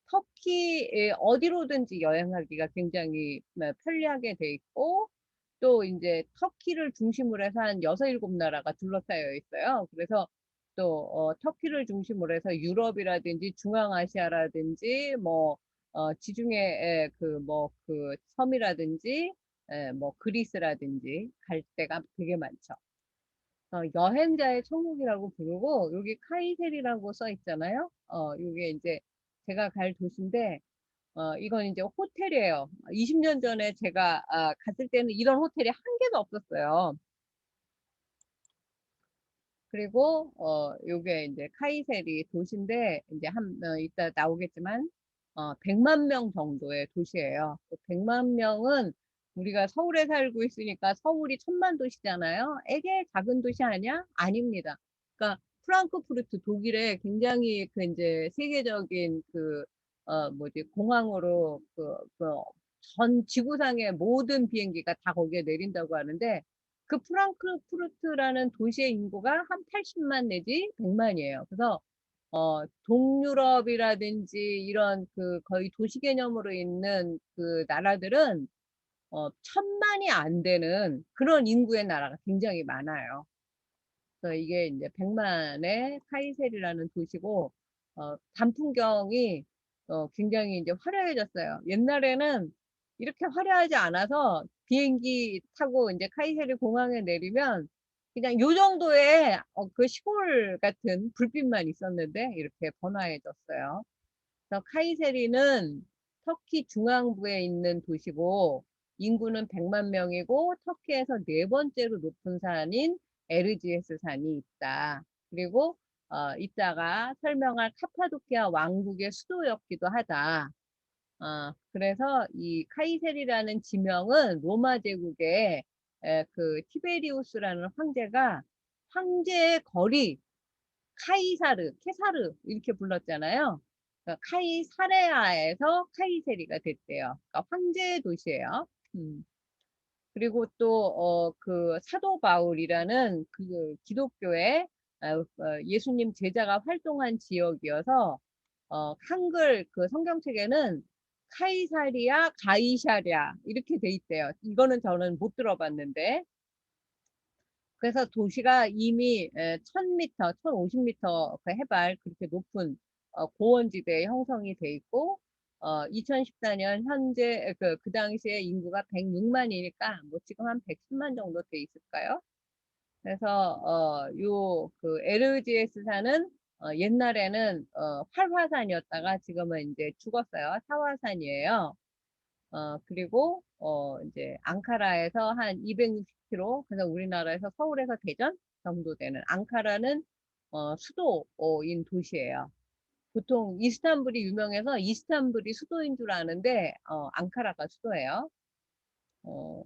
터키 어디로든지 여행하기가 굉장히 편리하게 돼 있고 또 이제 터키를 중심으로 해서 한 6-7나라가 둘러싸여 있어요. 그래서 또 터키를 중심으로 해서 유럽이라든지 중앙아시아라든지 뭐 지중해 그 섬이라든지 뭐 그리스라든지 갈 데가 되게 많죠. 여행자의 천국이라고 부르고 여기 카이세리라고 써 있잖아요. 이게 이제 제가 갈 도시인데 이건 이제 호텔이에요. 20년 전에 제가 갔을 때는 이런 호텔이 한 개도 없었어요. 그리고 요게 이제 카이세리 도시인데 이제 이따 나오겠지만 100만 명 정도의 도시예요. 100만 명은 우리가 서울에 살고 있으니까 서울이 천만 도시잖아요. 에게 작은 도시 아니야? 아닙니다. 그러니까 프랑크푸르트 독일에 굉장히 그 이제 세계적인 뭐지 공항으로 전 지구상의 모든 비행기가 다 거기에 내린다고 하는데 그 프랑크푸르트라는 도시의 인구가 한 80만 내지 100만이에요. 그래서 동유럽이라든지 이런 거의 도시 개념으로 있는 그 나라들은 1000만이 안 되는 그런 인구의 나라가 굉장히 많아요. 그래서 이게 이제 100만의 카이세리라는 도시고 단풍경이 굉장히 이제 화려해졌어요. 옛날에는 이렇게 화려하지 않아서 비행기 타고 이제 카이세리 공항에 내리면 그냥 요 정도의 그 시골 같은 불빛만 있었는데 이렇게 번화해졌어요. 그래서 카이세리는 터키 중앙부에 있는 도시고 인구는 100만 명이고 터키에서 네 번째로 높은 산인 에르지에스 산이 있다. 그리고 이따가 설명할 카파도키아 왕국의 수도였기도 하다. 그래서 이 카이세리라는 지명은 로마 제국의 그 티베리우스라는 황제가 황제의 거리 카이사르, 케사르 이렇게 불렀잖아요. 그러니까 카이사레아에서 카이세리가 됐대요. 그러니까 황제의 도시예요. 그리고 또 그 사도 바울이라는 그 기독교의 예수님 제자가 활동한 지역이어서 한글 그 성경책에는 카이사리아, 가이샤랴 이렇게 돼 있대요. 이거는 저는 못 들어봤는데 그래서 도시가 이미 1000m, 1050m 그 해발 그렇게 높은 고원지대에 형성이 돼 있고 2014년 현재 그 당시에 인구가 106만이니까 뭐 지금 한 110만 정도 돼 있을까요? 그래서 요 그 에르지에스산은 옛날에는 활화산이었다가 지금은 이제 죽었어요. 사화산이에요. 그리고 이제 앙카라에서 한 260km, 그래서 우리나라에서 서울에서 대전 정도 되는 앙카라는 수도인 도시예요. 보통 이스탄불이 유명해서 이스탄불이 수도인 줄 아는데 앙카라가 수도예요. 어,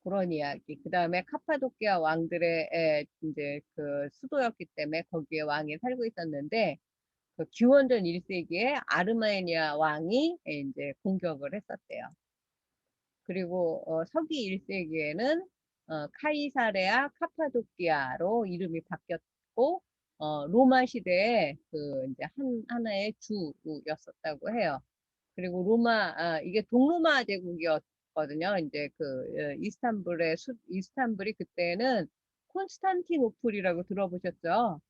그런 이야기. 그 다음에 카파도키아 왕들의 이제 그 수도였기 때문에 거기에 왕이 살고 있었는데 그 기원전 1세기에 아르메니아 왕이 이제 공격을 했었대요. 그리고 서기 1세기에는 카이사레아 카파도키아로 이름이 바뀌었고 로마 시대에 그 이제 하나의 주였었다고 해요. 그리고 이게 동로마 제국이었거든요. 이제 이스탄불이 그때는 콘스탄티노플이라고 들어보셨죠?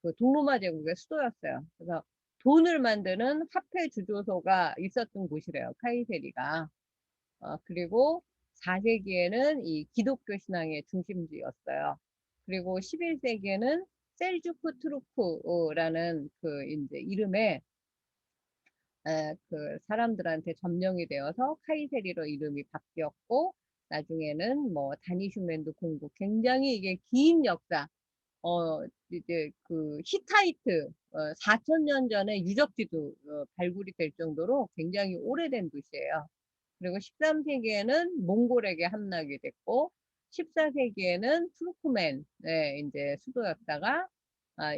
그 동로마 제국의 수도였어요. 그래서 돈을 만드는 화폐 주조소가 있었던 곳이래요. 카이세리가. 그리고 4세기에는 이 기독교 신앙의 중심지였어요. 그리고 11세기에는 셀주크 투르크라는 그 이제 이름에 그 사람들한테 점령이 되어서 카이세리로 이름이 바뀌었고, 나중에는 뭐 다니슈멘도 공부, 굉장히 이게 긴 역사, 이제 그 히타이트 4,000년 전에 유적지도 발굴이 될 정도로 굉장히 오래된 도시예요. 그리고 13세기에는 몽골에게 함락이 됐고, 14세기에는 투르크멘, 네, 이제 수도였다가,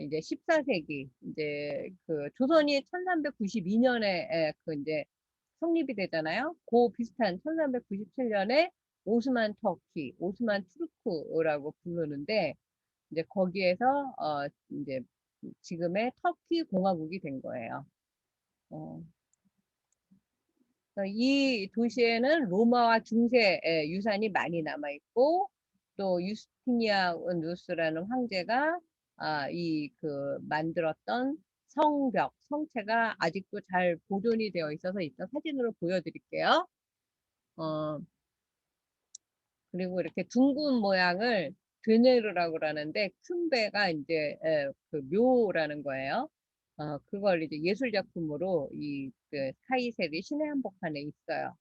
이제 14세기, 이제 그 조선이 1392년에 그 이제 성립이 되잖아요. 그 비슷한 1397년에 오스만 터키, 오스만 투르크라고 부르는데, 이제 거기에서, 이제 지금의 터키 공화국이 된 거예요. 어, 이 도시에는 로마와 중세 유산이 많이 남아 있고, 또 유스티니아누스라는 황제가 이 그 만들었던 성벽, 성체가 아직도 잘 보존이 되어 있어서 이따 사진으로 보여드릴게요. 어, 그리고 이렇게 둥근 모양을 드네르라고 그러는데, 큰 배가 이제 그 묘라는 거예요. 그걸 이제 예술 작품으로 그 카이세리 시내 한복판에 있어요.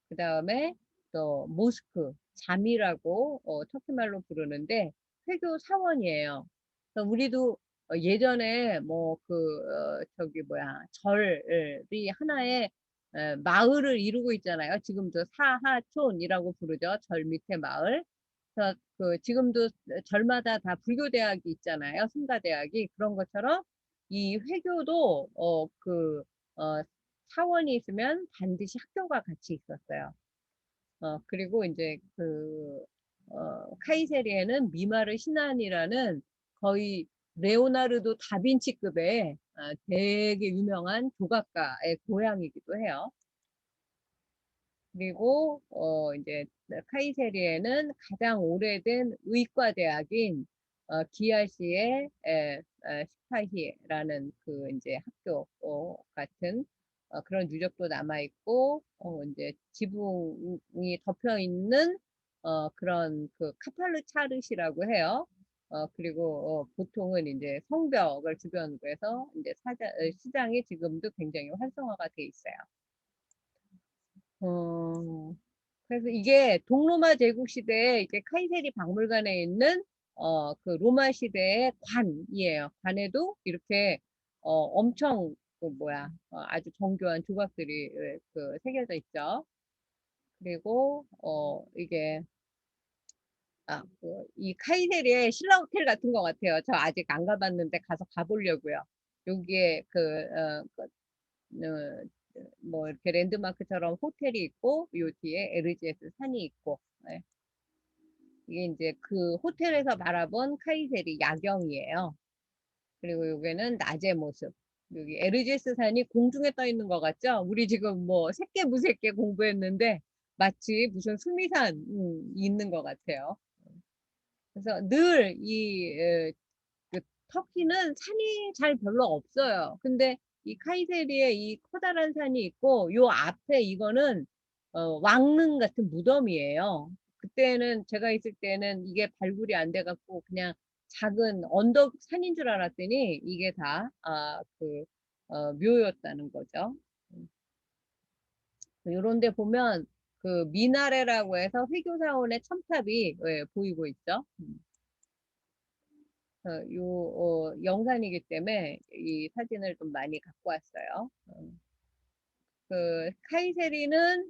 그 다음에 또 모스크, 잠이라고 터키 말로 부르는데 회교 사원이에요. 그래서 우리도 예전에 뭐 그 저기 뭐야 절이 하나의 마을을 이루고 있잖아요. 지금도 사하촌이라고 부르죠. 절 밑에 마을. 그래서 그 지금도 절마다 다 불교 대학이 있잖아요. 승가 대학이 그런 것처럼 이 회교도 사원이 있으면 반드시 학교가 같이 있었어요. 그리고 이제 카이세리에는 미마르 신안이라는 거의 레오나르도 다빈치급의 되게 유명한 조각가의 고향이기도 해요. 그리고 이제 카이세리에는 가장 오래된 의과대학인 기아시의 시파히라는 그 이제 학교 같은 그런 유적도 남아 있고 이제 지붕이 덮여 있는 그런 그 카팔루 차르시라고 해요. 그리고 보통은 이제 성벽을 주변으로 해서 이제 시장이 지금도 굉장히 활성화가 돼 있어요. 어, 그래서 이게 동로마 제국 시대에 이제 카이세리 박물관에 있는 그 로마 시대의 관이에요. 관에도 이렇게 엄청 그 뭐야 아주 정교한 조각들이 그 새겨져 있죠. 그리고 이게 이 카이세리의 신라 호텔 같은 것 같아요. 저 아직 안 가봤는데 가서 가보려고요. 여기에 뭐 이렇게 랜드마크처럼 호텔이 있고 요 뒤에 에르지에스 산이 있고 예. 이게 이제 그 호텔에서 바라본 카이세리 야경이에요. 그리고 여기는 낮의 모습. 여기 에르지에스 산이 공중에 떠 있는 것 같죠? 우리 지금 뭐 새끼 무새끼 공부했는데 마치 무슨 수미산 있는 것 같아요. 그래서 늘그 터키는 산이 잘 별로 없어요. 근데 이 카이세리에 이 커다란 산이 있고 요 앞에 이거는 왕릉 같은 무덤이에요. 그때는 제가 있을 때는 이게 발굴이 안 돼갖고 그냥 작은 언덕 산인 줄 알았더니 이게 다 묘였다는 거죠. 요런 데 보면 그 미나레라고 해서 회교사원의 첨탑이 보이고 있죠. 영상이기 때문에 이 사진을 좀 많이 갖고 왔어요. 그 카이세리는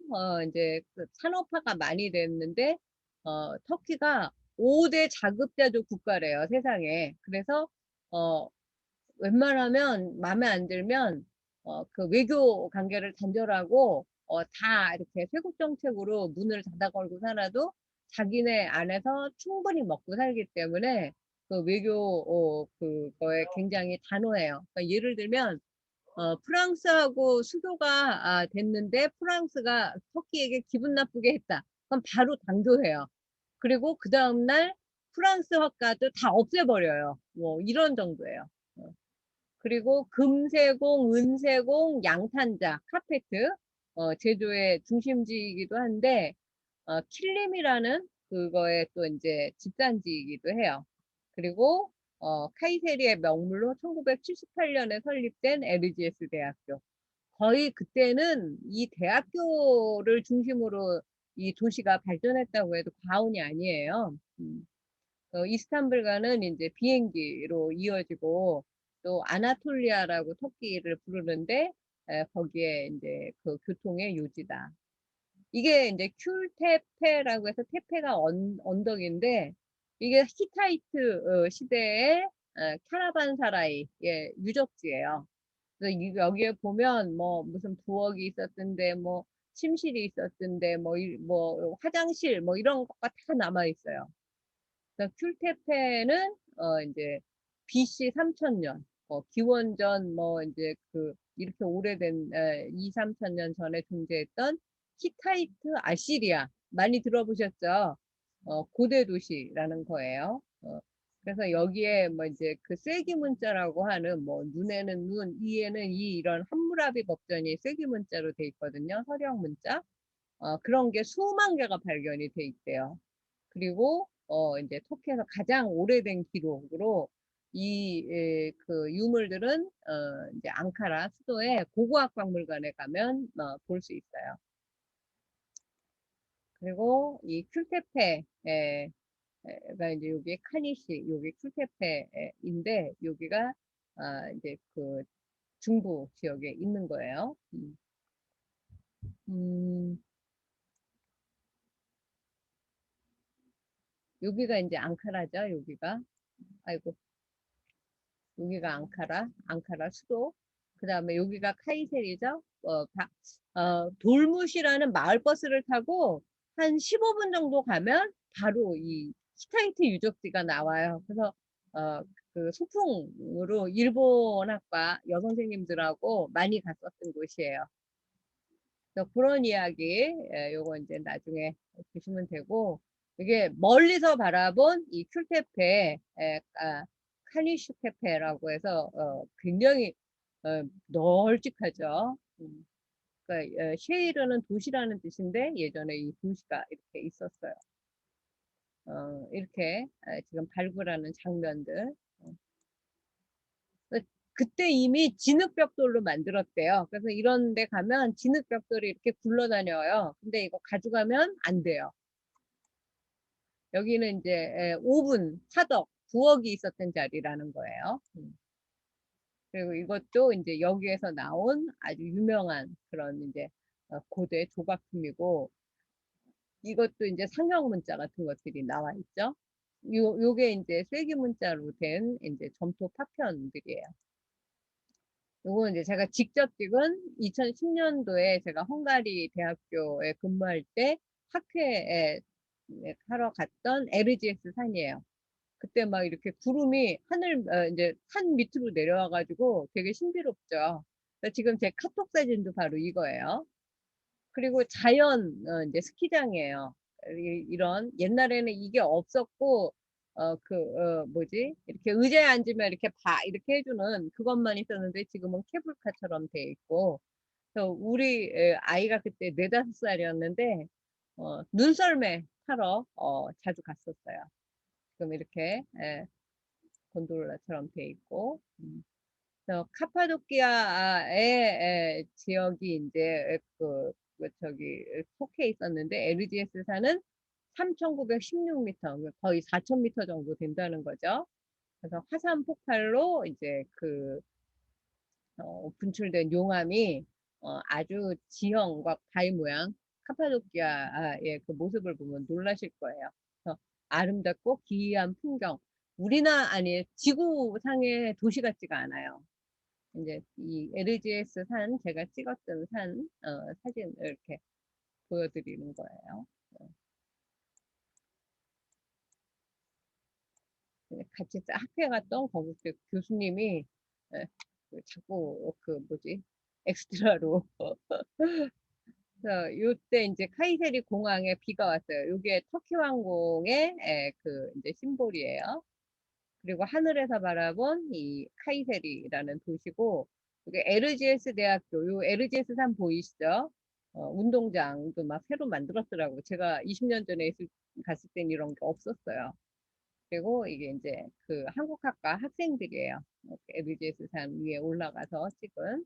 이제 그 산업화가 많이 됐는데 터키가 5대 자급자족 국가래요, 세상에. 그래서 어, 웬만하면 마음에 안 들면 그 외교 관계를 단절하고 다 이렇게 쇄국 정책으로 문을 닫아 걸고 살아도 자기네 안에서 충분히 먹고 살기 때문에 그 외교 그거에 굉장히 단호해요. 그러니까 예를 들면 프랑스하고 수교가 됐는데 프랑스가 터키에게 기분 나쁘게 했다. 그럼 바로 당교해요. 그리고 그 다음날 프랑스 화가도 다 없애버려요. 뭐 이런 정도예요. 그리고 금세공, 은세공, 양탄자, 카페트 제조의 중심지이기도 한데 킬림이라는 그거에 또 이제 집단지이기도 해요. 그리고 카이세리의 명물로 1978년에 설립된 LGS 대학교. 거의 그때는 이 대학교를 중심으로 이 도시가 발전했다고 해도 과언이 아니에요. 이스탄불과는 이제 비행기로 이어지고 또 아나톨리아라고 터키를 부르는데 거기에 이제 그 교통의 요지다. 이게 이제 큘테페라고 해서 테페가 언덕인데 이게 히타이트 시대의 카라반사라이의 유적지예요. 그래서 여기에 보면 뭐 무슨 부엌이 있었던데 뭐 침실이 있었던데 뭐 화장실 뭐 이런 거가 다 남아 있어요. 그래서 큘테페는 이제 BC 3000년 기원전 뭐 이제 그 이렇게 오래된 2, 3천 년 전에 존재했던 히타이트 아시리아 많이 들어보셨죠? 고대 도시라는 거예요. 그래서 여기에 뭐 이제 그 쐐기 문자라고 하는 뭐 눈에는 눈, 이에는 이 이런 함무라비 법전이 쐐기 문자로 돼 있거든요. 서령 문자. 그런 게 수만 개가 발견이 돼 있대요. 그리고 이제 터키에서 가장 오래된 기록으로 그 유물들은 이제 앙카라 수도의 고고학박물관에 가면 볼 수 있어요. 그리고 이 큐테페가 이제 여기 카니시, 여기 큐테페인데 여기가 이제 그 중부 지역에 있는 거예요. 음, 여기가 이제 앙카라죠. 여기가 아이고 여기가 앙카라 수도. 그 다음에 여기가 카이세리죠. 돌무시라는 마을버스를 타고 한 15분 정도 가면 바로 이 히타이트 유적지가 나와요. 그래서 그 소풍으로 일본 학과 여선생님들하고 많이 갔었던 곳이에요. 그래서 그런 이야기, 요거 이제 나중에 보시면 되고, 이게 멀리서 바라본 이 큐테페, 카니슈테페라고 해서 굉장히 널찍하죠. 그러니까 쉐이르는 도시라는 뜻인데 예전에 이 도시가 이렇게 있었어요. 이렇게 지금 발굴하는 장면들. 그때 이미 진흙벽돌로 만들었대요. 그래서 이런 데 가면 진흙벽돌이 이렇게 굴러다녀요. 근데 이거 가져가면 안 돼요. 여기는 이제 오븐, 사덕, 부엌이 있었던 자리라는 거예요. 그리고 이것도 이제 여기에서 나온 아주 유명한 그런 이제 고대 조각품이고 이것도 이제 상형 문자 같은 것들이 나와 있죠. 요게 이제 쐐기 문자로 된 이제 점토 파편들이에요. 요거 이제 제가 직접 찍은 2010년도에 제가 헝가리 대학교에 근무할 때 학회에 하러 갔던 LGS 산이에요. 그때 막 이렇게 구름이 이제 산 밑으로 내려와 가지고 되게 신비롭죠. 그래서 지금 제 카톡 사진도 바로 이거예요. 그리고 자연 이제 스키장이에요. 이런 옛날에는 이게 없었고 뭐지 이렇게 의자에 앉으면 이렇게 이렇게 해주는 그것만 있었는데 지금은 케이블카처럼 돼 있고 그래서 우리 아이가 그때 4, 5살이었는데 눈썰매 타러 자주 갔었어요. 지금 이렇게 곤돌라처럼 돼 있고 그래서 카파도키아의 지역이 이제 저기 속해 있었는데 LGS 산은 3,916m, 거의 4,000m 정도 된다는 거죠. 그래서 화산 폭발로 이제 분출된 용암이 아주 지형과 바위 모양 카파도키아의 그 모습을 보면 놀라실 거예요. 그래서 아름답고 기이한 풍경. 아니 지구상의 도시 같지가 않아요. 이제 이 LGS 산 제가 찍었던 산 사진을 이렇게 보여드리는 거예요. 같이 학회 갔던 거기 교수님이 자꾸 그 뭐지 엑스트라로 그래서 요때 이제 카이세리 공항에 비가 왔어요. 요게 터키 왕궁의 그 이제 심볼이에요. 그리고 하늘에서 바라본 이 카이세리라는 도시고, 이게 에르지에스 대학교, 요 에르지에스 산 보이시죠? 운동장도 막 새로 만들었더라고요. 제가 20년 전에 갔을 땐 이런 게 없었어요. 그리고 이게 이제 그 한국학과 학생들이에요. 에르지에스 산 위에 올라가서 찍은.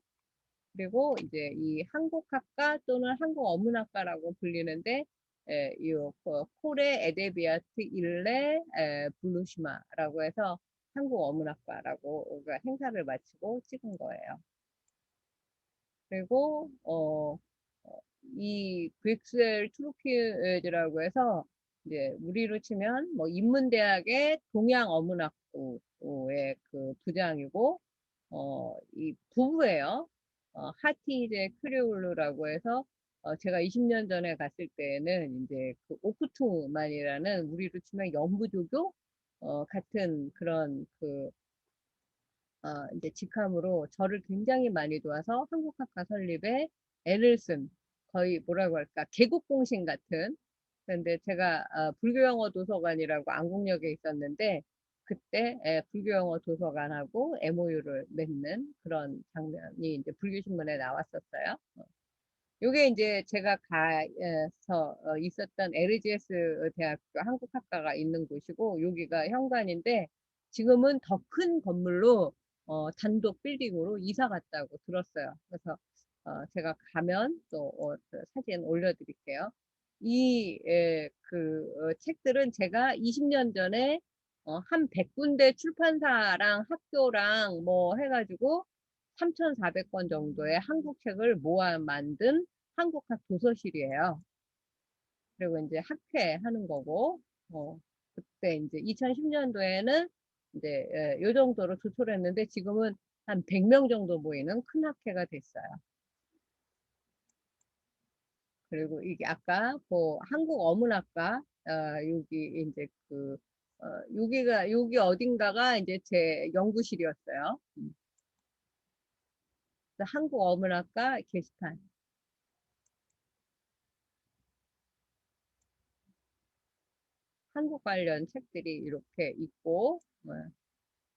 그리고 이제 이 한국학과 또는 한국어문학과라고 불리는데, 이 콜레 에데비아트 일레 블루시마라고 해서 한국어문학과라고 행사를 마치고 찍은 거예요. 그리고 이 브릭셀 투르키에즈라고 해서 이제 우리로 치면 뭐 인문대학의 동양어문학부의 그 부장이고, 이 부부예요. 하티제 크리올루라고 해서 제가 20년 전에 갔을 때는 이제 그 오크투만이라는 우리로 치면 영부조교 같은 그런 그 이제 직함으로 저를 굉장히 많이 도와서 한국학과 설립에 애를 쓴, 거의 뭐라고 할까, 개국공신 같은. 그런데 제가 불교영어 도서관이라고 안국역에 있었는데, 그때 불교영어 도서관하고 MOU를 맺는 그런 장면이 이제 불교신문에 나왔었어요. 요게 이제 제가 가서 있었던 LGS 대학교 한국학과가 있는 곳이고, 여기가 현관인데 지금은 더 큰 건물로 단독 빌딩으로 이사 갔다고 들었어요. 그래서 제가 가면 또 그 사진 올려드릴게요. 책들은 제가 20년 전에 한 100군데 출판사랑 학교랑 뭐 해가지고 3,400권 정도의 한국 책을 모아 만든 한국학 도서실이에요. 그리고 이제 학회하는 거고, 그때 이제 2010년도에는 이제 요 정도로 조촐 했는데, 지금은 한 100명 정도 모이는 큰 학회가 됐어요. 그리고 이게 아까 그 한국어문학과, 여기 이제 여기 어딘가가 이제 제 연구실이었어요. 그래서 한국어문학과 게시판. 한국 관련 책들이 이렇게 있고,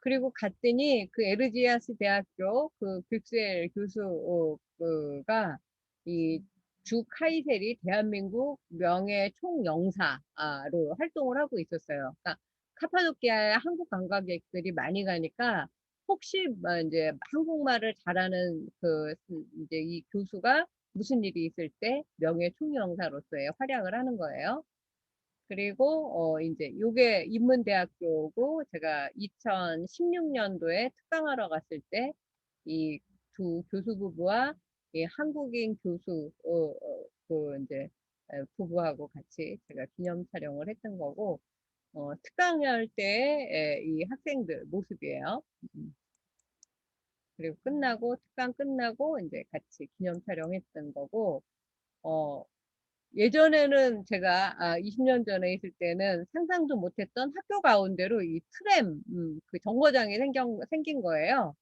그리고 갔더니 그 에르지아스 대학교 그 빅스엘 교수가 이 주 카이셀이 대한민국 명예 총영사로 활동을 하고 있었어요. 그러니까 카파도키아에 한국 관광객들이 많이 가니까 혹시 뭐 이제 한국말을 잘하는 이제 이 교수가 무슨 일이 있을 때 명예 총영사로서의 활약을 하는 거예요. 그리고 이제 요게 인문대학교고, 제가 2016년도에 특강하러 갔을 때 이 두 교수 부부와 이 한국인 교수 이제 부부하고 같이 제가 기념 촬영을 했던 거고, 특강할 때 이 학생들 모습이에요. 그리고 특강 끝나고 이제 같이 기념 촬영했던 거고, 어, 예전에는 제가 20년 전에 있을 때는 상상도 못했던 학교 가운데로 이 트램 그 정거장이 생긴 거예요.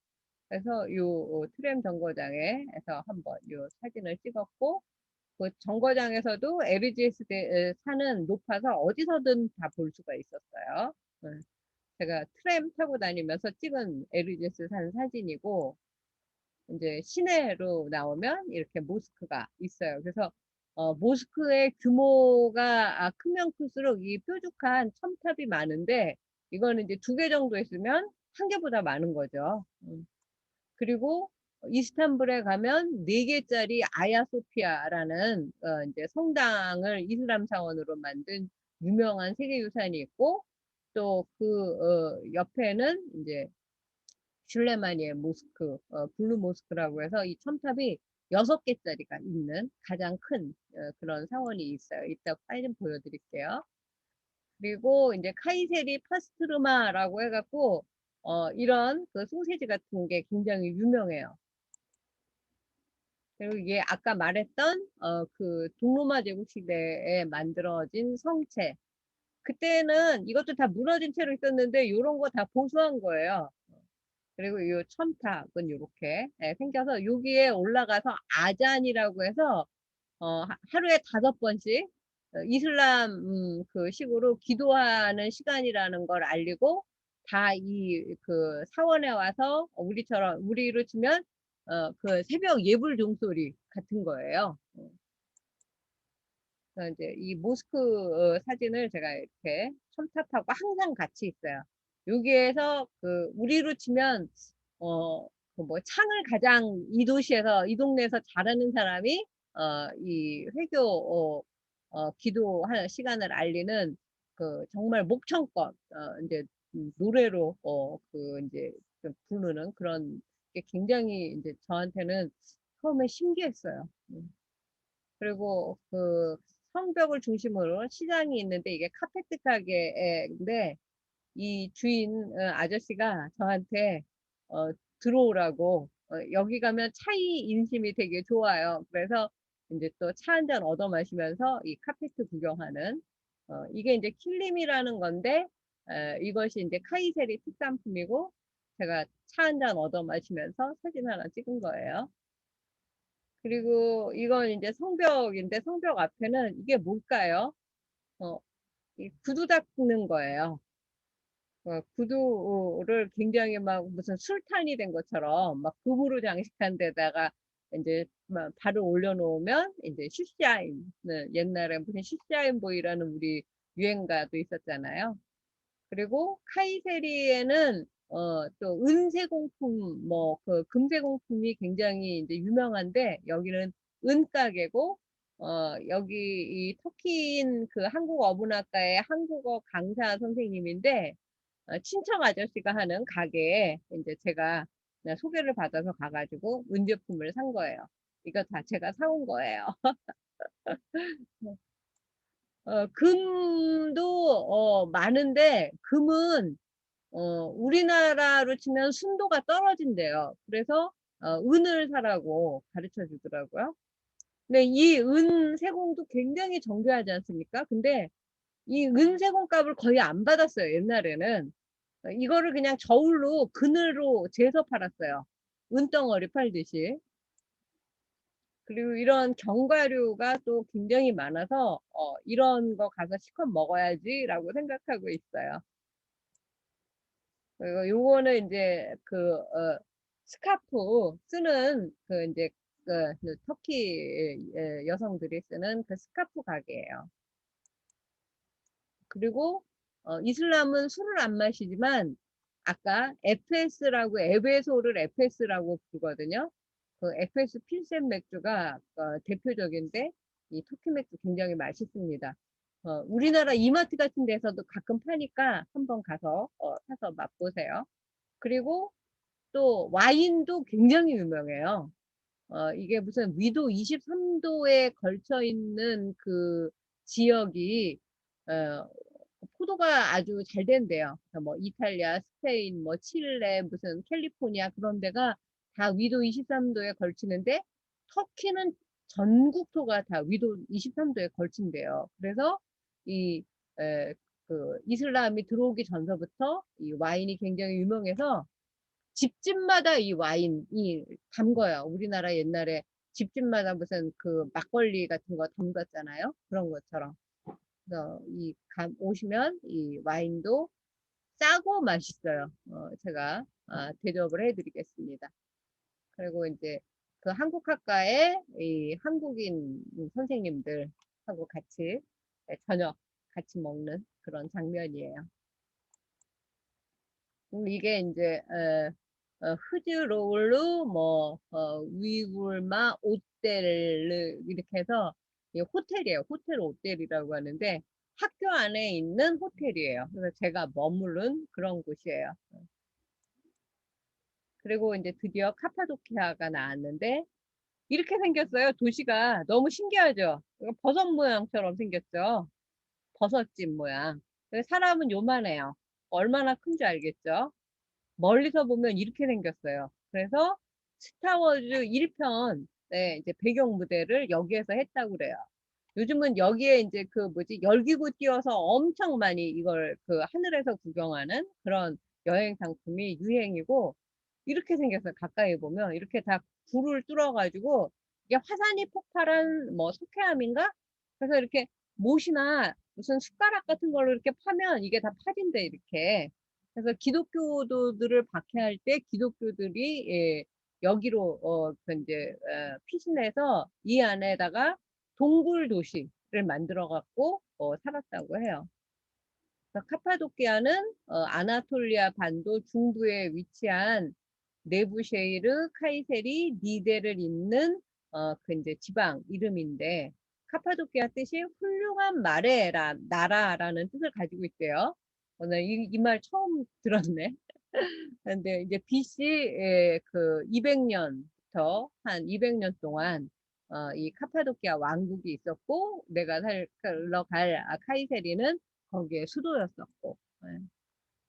그래서 요 트램 정거장에서 한번 요 사진을 찍었고, 그 정거장에서도 LGS 산은 높아서 어디서든 다 볼 수가 있었어요. 제가 트램 타고 다니면서 찍은 LGS 산 사진이고, 이제 시내로 나오면 이렇게 모스크가 있어요. 그래서 모스크의 규모가 크면 클수록 이 뾰족한 첨탑이 많은데, 이거는 이제 2개 정도 있으면 1개보다 많은 거죠. 그리고 이스탄불에 가면 4개짜리 아야소피아라는 이제 성당을 이슬람 사원으로 만든 유명한 세계유산이 있고, 또 옆에는 이제 슐레마니의 모스크, 블루 모스크라고 해서 이 첨탑이 6개짜리가 있는 가장 큰 그런 사원이 있어요. 이따 사진 보여드릴게요. 그리고 이제 카이세리 파스트르마라고 해갖고 이런 그 소세지 같은 게 굉장히 유명해요. 그리고 이게 아까 말했던 그 동로마 제국 시대에 만들어진 성체. 그때는 이것도 다 무너진 채로 있었는데 이런 거 다 보수한 거예요. 그리고 이 첨탑은 이렇게 생겨서 여기에 올라가서 아잔이라고 해서 하루에 5번씩 이슬람 그 식으로 기도하는 시간이라는 걸 알리고 다 이 그 사원에 와서 우리처럼 우리로 치면 그 새벽 예불 종소리 같은 거예요. 그래서 이제 이 모스크 사진을 제가 이렇게 첨탑하고 항상 같이 있어요. 여기에서 그 우리로 치면 그 뭐 창을 가장 이 도시에서 이 동네에서 잘하는 사람이 이 회교 기도하는 시간을 알리는 그 정말 목청껏 이제 노래로 그 이제 좀 부르는 그런 게 굉장히 이제 저한테는 처음에 신기했어요. 그리고 그 성벽을 중심으로 시장이 있는데 이게 카페트 가게인데 이 주인 아저씨가 저한테 어, 들어오라고 여기 가면 차이 인심이 되게 좋아요. 그래서 이제 또 차 한 잔 얻어 마시면서 이 카페트 구경하는 이게 이제 킬림이라는 건데 이것이 이제 카이세리 특산품이고 제가 차 한 잔 얻어 마시면서 사진 하나 찍은 거예요. 그리고 이건 이제 성벽인데 성벽 앞에는 이게 뭘까요? 어, 이 구두 닦는 거예요. 구두를 굉장히 막 무슨 술탄이 된 것처럼 막 금으로 장식한 데다가 이제 막 발을 올려놓으면 이제 슈샤인, 옛날에 무슨 슈샤인 보이라는 우리 유행가도 있었잖아요. 그리고 카이세리에는 또 은세공품 뭐 그 금세공품이 굉장히 이제 유명한데 여기는 은가게고 여기 이 터키인 그 한국 어문학과의 한국어 강사 선생님인데 친척 아저씨가 하는 가게에 이제 제가 그냥 소개를 받아서 가가지고 은제품을 산 거예요. 이거 다 제가 사온 거예요. 금도 많은데 금은 우리나라로 치면 순도가 떨어진대요. 그래서 은을 사라고 가르쳐 주더라고요. 근데 이 은 세공도 굉장히 정교하지 않습니까? 근데 이 은 세공 값을 거의 안 받았어요. 옛날에는. 이거를 그냥 저울로 그늘로 재서 팔았어요. 은덩어리 팔듯이. 그리고 이런 견과류가 또 굉장히 많아서 이런 거 가서 실컷 먹어야지라고 생각하고 있어요. 그리고 요거는 이제 그 스카프 쓰는 그 이제 그 터키 여성들이 쓰는 그 스카프 가게예요. 그리고 이슬람은 술을 안 마시지만 아까 에페스라고 에베소를 에페스라고 부르거든요. 그 에페스 필센 맥주가 대표적인데 이 터키 맥주 굉장히 맛있습니다. 우리나라 이마트 같은 데서도 가끔 파니까 한번 가서 사서 맛보세요. 그리고 또 와인도 굉장히 유명해요. 이게 무슨 위도 23도에 걸쳐 있는 그 지역이 어, 포도가 아주 잘 된대요. 뭐 이탈리아, 스페인, 뭐 칠레, 무슨 캘리포니아 그런 데가 다 위도 23도에 걸치는데 터키는 전국토가 다 위도 23도에 걸친대요. 그래서 이 에, 그 이슬람이 들어오기 전서부터 이 와인이 굉장히 유명해서 집집마다 이 와인이 담궈요. 우리나라 옛날에 집집마다 무슨 그 막걸리 같은 거 담갔잖아요. 그런 것처럼. 그래서 오시면 이 와인도 싸고 맛있어요. 제가 대접을 해드리겠습니다. 그리고 이제 그 한국학과의 이 한국인 선생님들하고 같이 저녁 같이 먹는 그런 장면이에요. 이게 이제 흐즈로울루 뭐 위굴마 오텔르 이렇게 해서 이 호텔이에요. 호텔 오텔이라고 하는데 학교 안에 있는 호텔이에요. 그래서 제가 머무른 그런 곳이에요. 그리고 이제 드디어 카파도키아가 나왔는데 이렇게 생겼어요. 도시가 너무 신기하죠. 이거 버섯 모양처럼 생겼죠. 버섯집 모양. 사람은 요만해요. 얼마나 큰지 알겠죠? 멀리서 보면 이렇게 생겼어요. 그래서 스타워즈 1편 네, 이제 배경 무대를 여기에서 했다고 그래요. 요즘은 여기에 이제 그 뭐지 열기구 띄워서 엄청 많이 이걸 그 하늘에서 구경하는 그런 여행 상품이 유행이고 이렇게 생겼어요. 가까이 보면 이렇게 다 굴을 뚫어가지고 이게 화산이 폭발한 뭐 석회암인가? 그래서 이렇게 못이나 무슨 숟가락 같은 걸로 이렇게 파면 이게 다 파진대 이렇게. 그래서 기독교도들을 박해할 때 기독교들이 예, 여기로 그 이제 피신해서 이 안에다가 동굴 도시를 만들어 갖고 살았다고 해요. 그래서 카파도키아는 아나톨리아 반도 중부에 위치한 네부쉐이르, 카이세리, 니데를 잇는 그 이제 지방 이름인데 카파도키아 뜻이 훌륭한 나라라는 뜻을 가지고 있대요. 오늘 이 말 처음 들었네. 근데 이제 BC 그 200년부터 한 200년 동안 이 카파도키아 왕국이 있었고 내가 살러 갈 카이세리는 거기에 수도였었고. 예.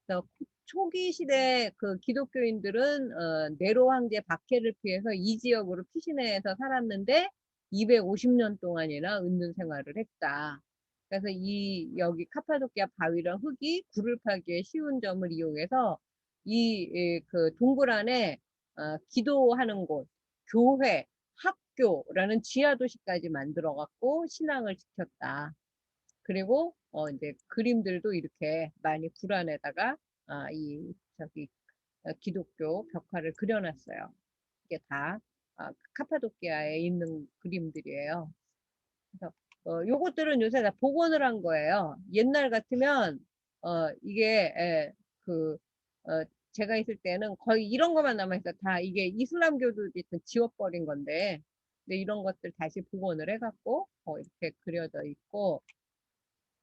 그래서 초기 시대 그 기독교인들은 네로 황제 박해를 피해서 이 지역으로 피신해서 살았는데 250년 동안이나 은둔 생활을 했다. 그래서 이 여기 카파도키아 바위랑 흙이 굴을 파기에 쉬운 점을 이용해서 이 그 동굴 안에 기도하는 곳, 교회, 학교라는 지하 도시까지 만들어 갖고 신앙을 지켰다. 그리고 이제 그림들도 이렇게 많이 굴 안에다가 이 저기 기독교 벽화를 그려놨어요. 이게 다 카파도키아에 있는 그림들이에요. 그래서 요것들은 요새 다 복원을 한 거예요. 옛날 같으면 이게 그 제가 있을 때는 거의 이런 것만 남아있어. 다 이게 이슬람교도들이 지워버린 건데 근데 이런 것들 다시 복원을 해갖고 이렇게 그려져 있고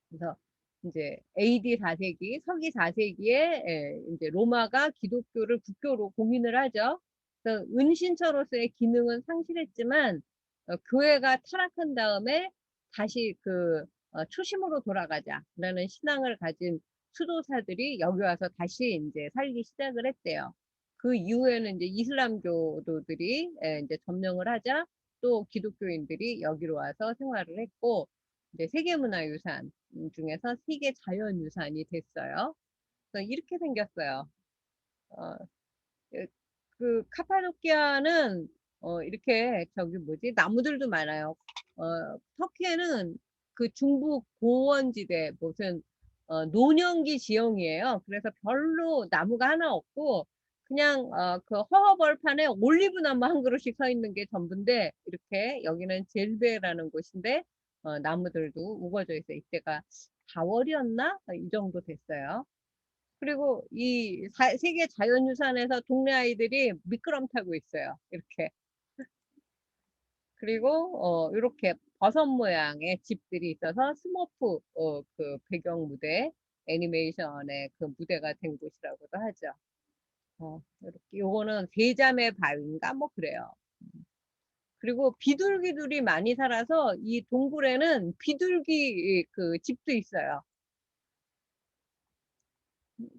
그래서 이제 AD 4세기, 서기 4세기에 이제 로마가 기독교를 국교로 공인을 하죠. 그래서 은신처로서의 기능은 상실했지만 교회가 타락한 다음에 다시 그 초심으로 돌아가자라는 신앙을 가진 수도사들이 여기 와서 다시 이제 살기 시작을 했대요. 그 이후에는 이제 이슬람교도들이 이제 점령을 하자 또 기독교인들이 여기로 와서 생활을 했고 이제 세계문화유산 중에서 세계 자연유산이 됐어요. 그래서 이렇게 생겼어요. 어, 그 카파도키아는 이렇게 저기 뭐지 나무들도 많아요. 터키에는 그 중부 고원지대 무슨 노년기 지형이에요. 그래서 별로 나무가 하나 없고 그냥 그 허허벌판에 올리브 나무 한 그루씩 서 있는 게 전부인데 이렇게 여기는 젤베라는 곳인데 나무들도 우거져 있어요. 이때가 4월이었나? 이 정도 됐어요. 그리고 이 세계 자연유산에서 동네 아이들이 미끄럼 타고 있어요. 이렇게. 그리고 이렇게 버섯 모양의 집들이 있어서 스머프 그 배경 무대 애니메이션의 그 무대가 된 곳이라고도 하죠. 이렇게 요거는 세자매 바위인가 뭐 그래요. 그리고 비둘기들이 많이 살아서 이 동굴에는 비둘기 그 집도 있어요.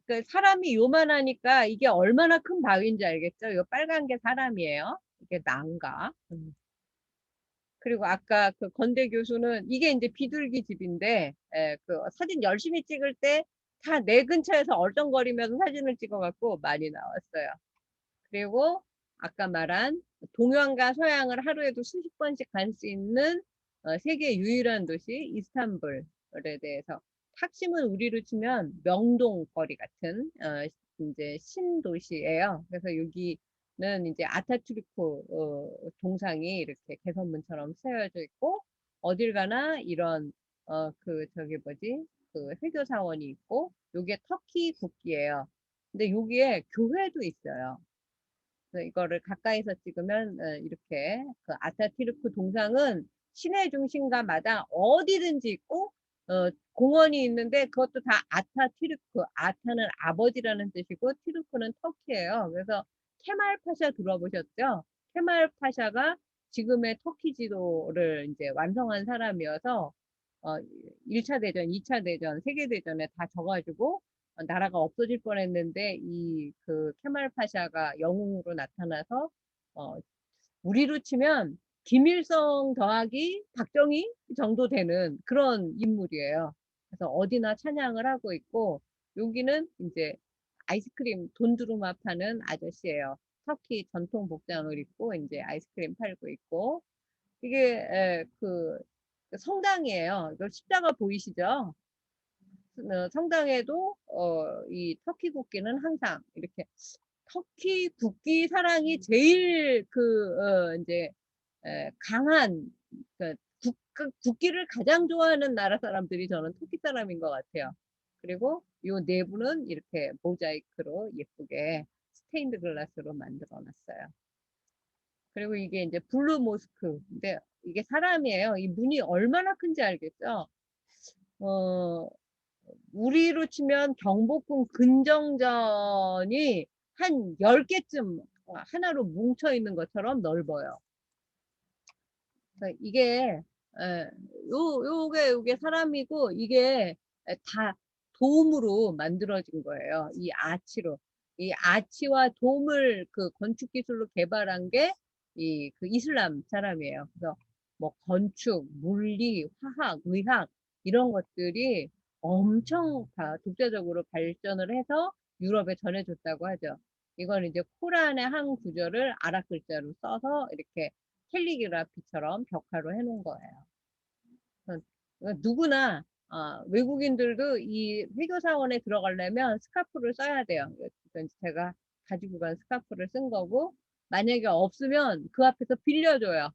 그 사람이 요만하니까 이게 얼마나 큰 바위인지 알겠죠? 요 빨간 게 사람이에요. 이게 난가. 그리고 아까 그 건대 교수는 이게 이제 비둘기 집인데 그 사진 열심히 찍을 때 다 내 근처에서 얼쩡거리면서 사진을 찍어갖고 많이 나왔어요. 그리고 아까 말한 동양과 서양을 하루에도 수십 번씩 갈 수 있는 세계 유일한 도시 이스탄불에 대해서 탁심은 우리로 치면 명동 거리 같은 이제 신도시예요. 그래서 여기는 이제 아타투르크 동상이 이렇게 개선문처럼 세워져 있고 어딜 가나 이런 그 저기 뭐지 그 회교 사원이 있고 요게 터키 국기예요. 근데 여기에 교회도 있어요. 그래서 이거를 가까이서 찍으면 이렇게 그 아타티르크 동상은 시내 중심가마다 어디든지 있고 공원이 있는데 그것도 다 아타티르크 아타는 아버지라는 뜻이고 티르크는 터키예요. 그래서 케말 파샤 들어보셨죠? 케말 파샤가 지금의 터키 지도를 이제 완성한 사람이어서 어, 1차 대전, 2차 대전, 세계대전에 다 져가지고 나라가 없어질 뻔했는데 이 그 케말 파샤가 영웅으로 나타나서 어, 우리로 치면 김일성 더하기 박정희 정도 되는 그런 인물이에요. 그래서 어디나 찬양을 하고 있고 여기는 이제 아이스크림 돈두루마 파는 아저씨예요. 터키 전통 복장을 입고 이제 아이스크림 팔고 있고 이게 그 성당이에요. 이거 십자가 보이시죠? 성당에도 이 터키 국기는 항상 이렇게 터키 국기 사랑이 제일 이제 강한 국기를 가장 좋아하는 나라 사람들이 저는 터키 사람인 것 같아요. 그리고 요 내부는 이렇게 모자이크로 예쁘게 스테인드 글라스로 만들어 놨어요. 그리고 이게 이제 블루 모스크. 근데 이게 사람이에요. 이 문이 얼마나 큰지 알겠죠? 어, 우리로 치면 경복궁 근정전이 한 10개쯤 하나로 뭉쳐 있는 것처럼 넓어요. 이게 요게 사람이고 이게 다 돔으로 만들어진 거예요. 이 아치로. 이 아치와 돔을 그 건축 기술로 개발한 게 이 그 이슬람 사람이에요. 그래서 뭐 건축, 물리, 화학, 의학 이런 것들이 엄청 다 독자적으로 발전을 해서 유럽에 전해줬다고 하죠. 이건 이제 코란의 한 구절을 아랍 글자로 써서 이렇게 캘리그라피처럼 벽화로 해놓은 거예요. 그러니까 누구나 외국인들도 이 회교사원에 들어가려면 스카프를 써야 돼요. 그러니까 제가 가지고 간 스카프를 쓴 거고 만약에 없으면 그 앞에서 빌려줘요.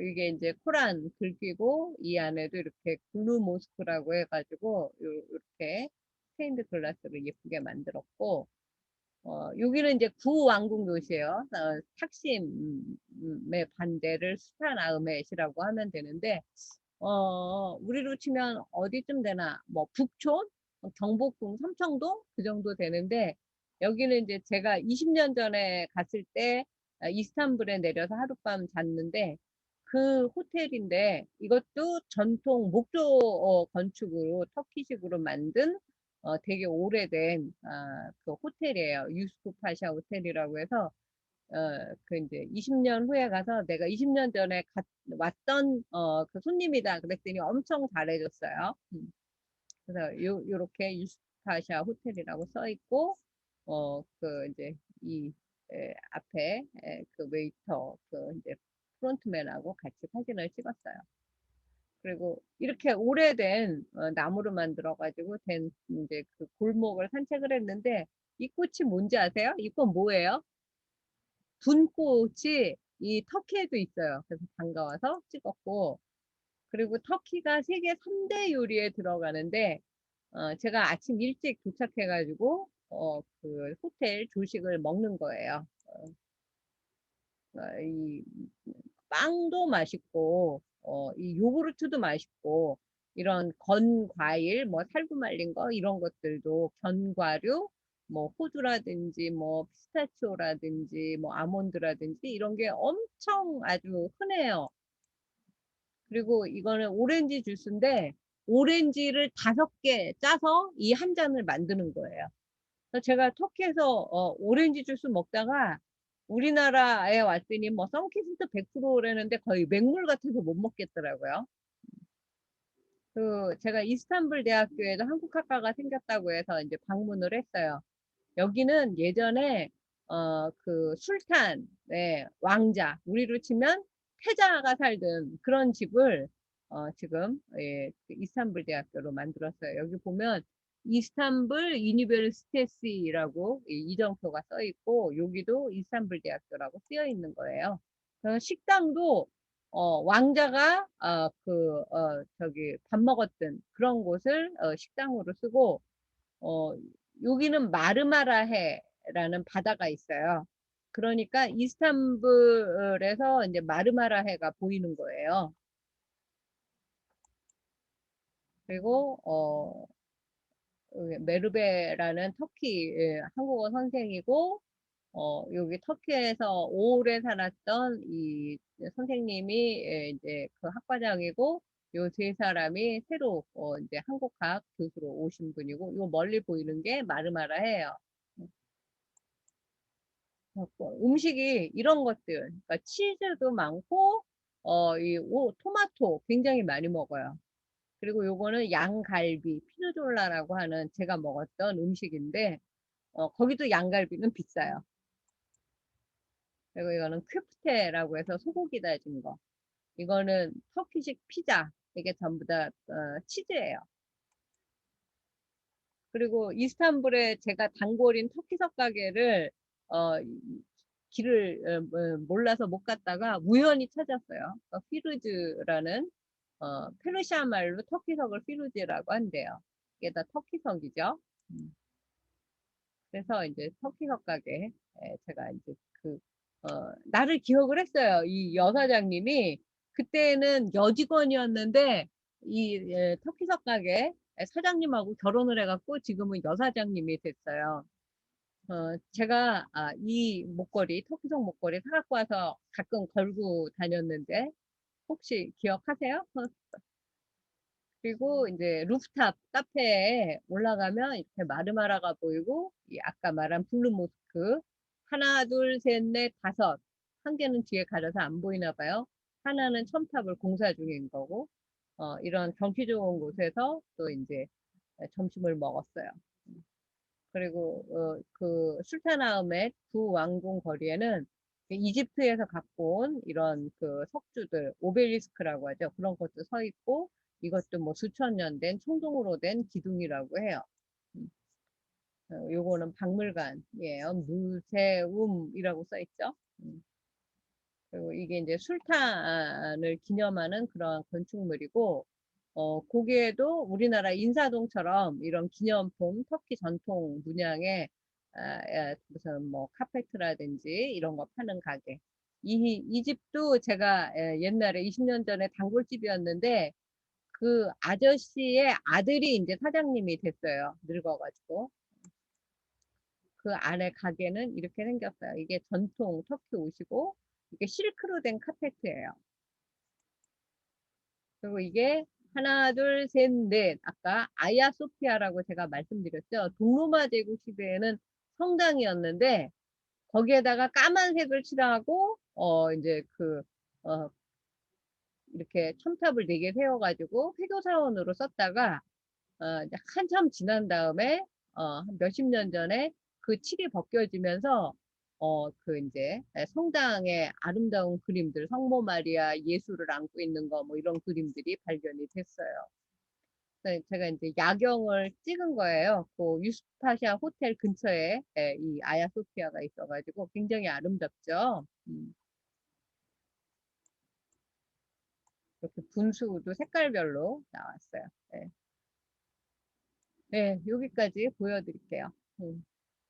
이게 이제 코란 글귀고 이 안에도 이렇게 블루 모스크라고 해가지고 이렇게 스테인드 글라스로 예쁘게 만들었고 여기는 이제 구왕궁 도시예요. 탁심의 반대를 수타나음햇이라고 하면 되는데, 우리로 치면 어디쯤 되나, 뭐 북촌, 경복궁, 삼청동 그 정도 되는데, 여기는 이제 제가 20년 전에 갔을 때 이스탄불에 내려서 하룻밤 잤는데, 그 호텔인데 이것도 전통 목조 건축으로 터키식으로 만든 되게 오래된 그 호텔이에요. 유스프 파샤 호텔이라고 해서 그 이제 20년 후에 가서 내가 20년 전에 왔던 그 손님이다 그랬더니 엄청 잘해줬어요. 그래서 요렇게 유스프 파샤 호텔이라고 써 있고 그 이제 이 앞에 그 웨이터 그 이제 프론트맨하고 같이 사진을 찍었어요. 그리고 이렇게 오래된 나무로 만들어가지고 된 이제 그 골목을 산책을 했는데 이 꽃이 뭔지 아세요? 이 꽃 뭐예요? 분꽃이 이 터키에도 있어요. 그래서 반가워서 찍었고 그리고 터키가 세계 3대 요리에 들어가는데 제가 아침 일찍 도착해가지고 그 호텔 조식을 먹는 거예요. 이 빵도 맛있고 이 요구르트도 맛있고 이런 건 과일 뭐 살구 말린 거 이런 것들도 견과류 뭐 호두라든지 뭐 피스타치오라든지 뭐 아몬드라든지 이런 게 엄청 아주 흔해요. 그리고 이거는 오렌지 주스인데 오렌지를 5개 짜서 이 한 잔을 만드는 거예요. 그래서 제가 터키에서 오렌지 주스 먹다가 우리나라에 왔더니 뭐 선키스트 100%라는데 거의 맹물 같아서 못 먹겠더라고요. 제가 이스탄불 대학교에도 한국 학과가 생겼다고 해서 이제 방문을 했어요. 여기는 예전에 그 술탄의 왕자, 우리로 치면 패자가 살던 그런 집을 지금 그 이스탄불 대학교로 만들었어요. 여기 보면 이스탄불 유니베르시테시라고 이정표가 써 있고 여기도 이스탄불 대학교라고 쓰여 있는 거예요. 식당도 왕자가 저기 밥 먹었던 그런 곳을 식당으로 쓰고 어, 여기는 마르마라해라는 바다가 있어요. 그러니까 이스탄불에서 이제 마르마라해가 보이는 거예요. 그리고 메르베라는 터키 한국어 선생이고 여기 터키에서 오래 살았던 이 선생님이 이제 그 학과장이고 요 세 사람이 새로 이제 한국학 교수로 오신 분이고 요 멀리 보이는 게 마르마라해요. 음식이 이런 것들, 그러니까 치즈도 많고, 토마토 굉장히 많이 먹어요. 그리고 요거는 양갈비, 피르졸라라고 하는 제가 먹었던 음식인데, 거기도 양갈비는 비싸요. 그리고 이거는 큐프테라고 해서 소고기 다진 거. 이거는 터키식 피자. 이게 전부 다 치즈예요. 그리고 이스탄불에 제가 단골인 터키석 가게를 길을 몰라서 못 갔다가 우연히 찾았어요. 피루즈라는 페르시아 말로 터키석을 피루즈라고 한대요. 이게 다 터키석이죠. 그래서 이제 터키석 가게 제가 이제 나를 기억을 했어요. 이 여사장님이 그때는 여직원이었는데 이 터키석 가게 사장님하고 결혼을 해갖고 지금은 여사장님이 됐어요. 제가 이 목걸이 터키석 목걸이 사갖고 와서 가끔 걸고 다녔는데 혹시 기억하세요? 그리고 이제 루프탑 카페에 올라가면 이렇게 마르마라가 보이고 이 아까 말한 블루 모스크 하나 둘 셋 넷 다섯 한 개는 뒤에 가려서 안 보이나 봐요. 하나는 첨탑을 공사 중인 거고 이런 경치 좋은 곳에서 또 이제 점심을 먹었어요. 그리고 그 술타나음의 구왕궁 거리에는 이집트에서 갖고 온 이런 그 석주들 오벨리스크라고 하죠. 그런 것도 서 있고 이것도 뭐 수천 년 된 청동으로 된 기둥이라고 해요. 요거는 박물관이에요. 무세움이라고 써 있죠. 그리고 이게 이제 술탄을 기념하는 그런 건축물이고 거기에도 우리나라 인사동처럼 이런 기념품, 터키 전통 문양의 무슨 뭐 카페트라든지 이런 거 파는 가게. 이 집도 제가 옛날에 20년 전에 단골집이었는데 그 아저씨의 아들이 이제 사장님이 됐어요. 늙어가지고. 그 안에 가게는 이렇게 생겼어요. 이게 전통 터키 옷이고 이게 실크로 된 카페트예요. 그리고 이게 하나, 둘, 셋, 넷. 아까 아야소피아라고 제가 말씀드렸죠. 동로마 제국 시대에는 성당이었는데 거기에다가 까만색을 칠하고 이제 이렇게 첨탑을 4개 세워가지고 회교사원으로 썼다가 이제 한참 지난 다음에 한 몇십 년 전에 그 칠이 벗겨지면서 이제 성당의 아름다운 그림들 성모 마리아 예수를 안고 있는 거 뭐 이런 그림들이 발견이 됐어요. 그래서 제가 이제 야경을 찍은 거예요. 그 유스파샤 호텔 근처에 이 아야소피아가 있어가지고 굉장히 아름답죠. 이렇게 분수도 색깔별로 나왔어요. 네. 네, 여기까지 보여드릴게요.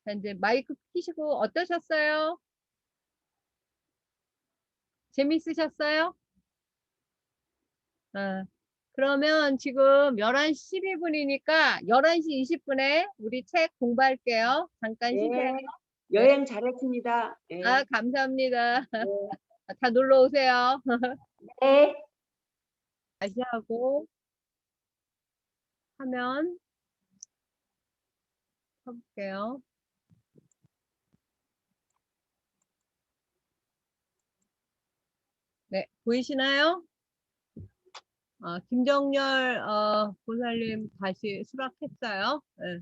자, 이제 마이크 켜시고 어떠셨어요? 재밌으셨어요? 그러면 지금 11시 12분이니까 11시 20분에 우리 책 공부할게요. 잠깐 쉬세요. 네, 네. 여행 잘했습니다. 네. 감사합니다. 네. 다 놀러 오세요. 네. 다시 하고 화면 켜볼게요. 네, 보이시나요? 김정열 보살님 다시 수락했어요. 네.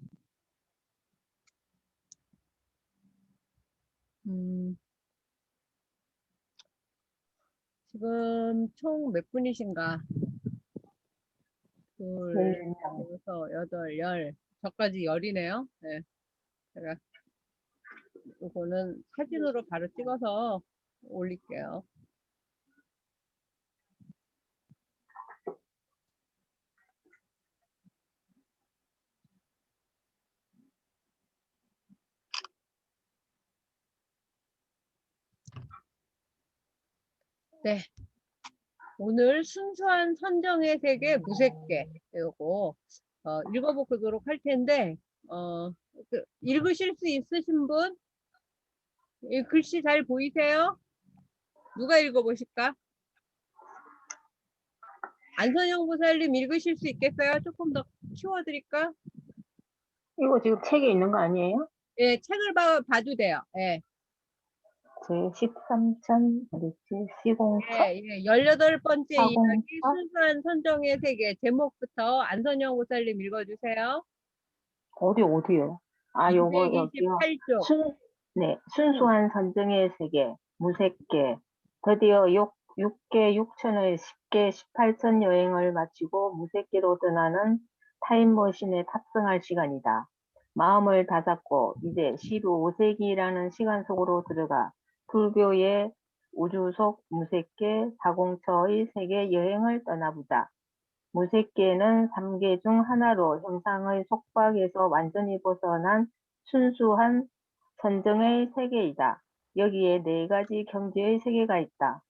지금 총 몇 분이신가? 둘, 네. 여섯, 여덟, 열. 저까지 열이네요. 네. 제가 이거는 사진으로 바로 찍어서 올릴게요. 네. 오늘 순수한 선정의 세계 무색계 이거 읽어보도록 할 텐데 읽으실 수 있으신 분? 이 글씨 잘 보이세요? 누가 읽어보실까? 안선영 보살님 읽으실 수 있겠어요? 조금 더 키워드릴까? 이거 지금 책에 있는 거 아니에요? 예, 책을 봐도 돼요. 예. 제 13천 어딨지? 시공차? 예, 18번째 이야기 사공차? 순수한 선정의 세계 제목부터 안선영 보살님 읽어주세요. 어디요? 아, 요거 여기요. 228쪽. 네, 순수한 선정의 세계. 무색계. 드디어 6개 6천의 10개 18천 여행을 마치고 무색계로 떠나는 타임머신에 탑승할 시간이다. 마음을 다잡고 이제 15세기라는 시간 속으로 들어가 불교의 우주 속 무색계 사공처의 세계 여행을 떠나보자. 무색계는 3계 중 하나로 형상의 속박에서 완전히 벗어난 순수한 선정의 세계이다. 여기에 4가지 경지의 세계가 있다.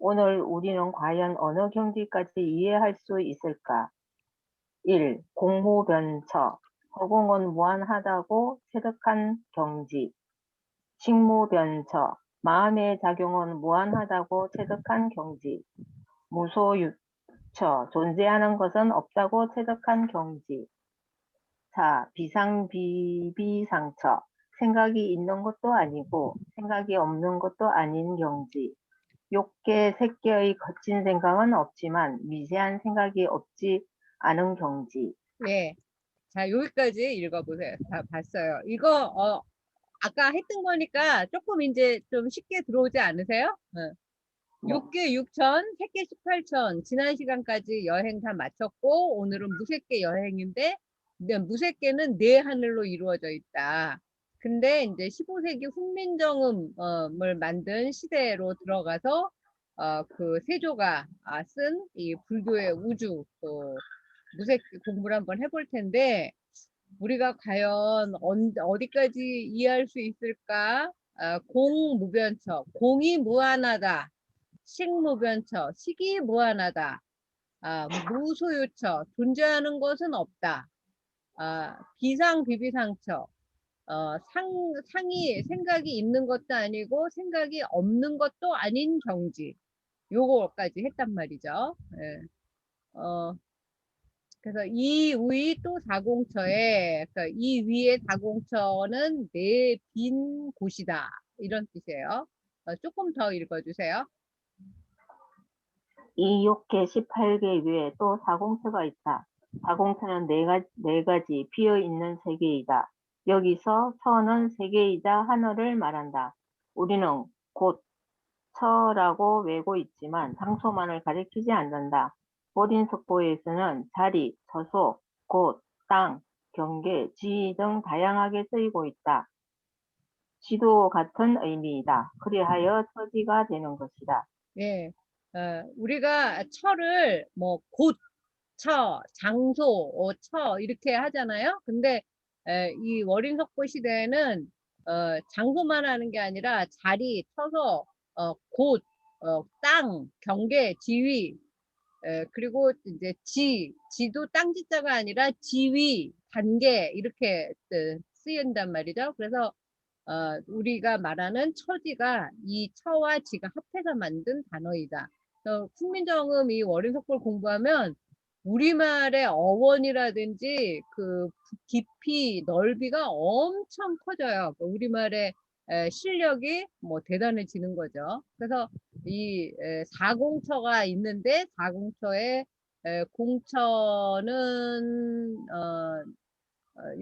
오늘 우리는 과연 어느 경지까지 이해할 수 있을까? 1. 공무변처. 허공은 무한하다고 체득한 경지. 식무변처. 마음의 작용은 무한하다고 체득한 경지. 무소유처. 존재하는 것은 없다고 체득한 경지. 4. 비상비비상처. 생각이 있는 것도 아니고 생각이 없는 것도 아닌 경지. 6개, 3개의 거친 생각은 없지만 미세한 생각이 없지 않은 경지. 예. 자, 여기까지 읽어보세요. 다 봤어요. 이거, 아까 했던 거니까 조금 이제 좀 쉽게 들어오지 않으세요? 어. 네. 6개 6천, 3개 18천. 지난 시간까지 여행 다 마쳤고, 오늘은 무색계 여행인데, 무색계는 네 하늘로 이루어져 있다. 근데 이제 15세기 훈민정음을 만든 시대로 들어가서, 그 세조가 쓴 이 불교의 우주, 무색계 공부를 한번 해볼 텐데, 우리가 과연 어디까지 이해할 수 있을까? 공무변처, 공이 무한하다. 식무변처, 식이 무한하다. 무소유처, 존재하는 것은 없다. 비상비비상처, 상이 생각이 있는 것도 아니고 생각이 없는 것도 아닌 경지. 요거까지 했단 말이죠. 예. 그래서 이 위 또 사공처에, 그러니까 이 위의 사공처는 내 빈 곳이다. 이런 뜻이에요. 조금 더 읽어주세요. 이 6개 18개 위에 또 사공처가 있다. 사공처는 네 가지 비어있는 세계이다. 여기서 처는 세계이자 하늘을 말한다. 우리는 곧 처라고 외고 있지만 장소만을 가리키지 않는다. 보린석보에서는 자리, 처소, 곳, 땅, 경계, 지위 등 다양하게 쓰이고 있다. 지도 같은 의미이다. 그리하여 처지가 되는 것이다. 예. 우리가 처를 뭐 곳, 처, 장소, 처 이렇게 하잖아요. 근데 이 월인석보 시대에는 장소만 하는 게 아니라 자리, 처소, 곳, 땅, 경계, 지위, 그리고 이제 지도 땅지자가 아니라 지위, 단계 이렇게 쓰인단 말이죠. 그래서 우리가 말하는 처지가 이 처와 지가 합해서 만든 단어이다. 훈민정음 이 월인석보를 공부하면 우리말의 어원이라든지 그 깊이, 넓이가 엄청 커져요. 우리말의 실력이 뭐 대단해지는 거죠. 그래서 이 사공처가 있는데 사공처에 공처는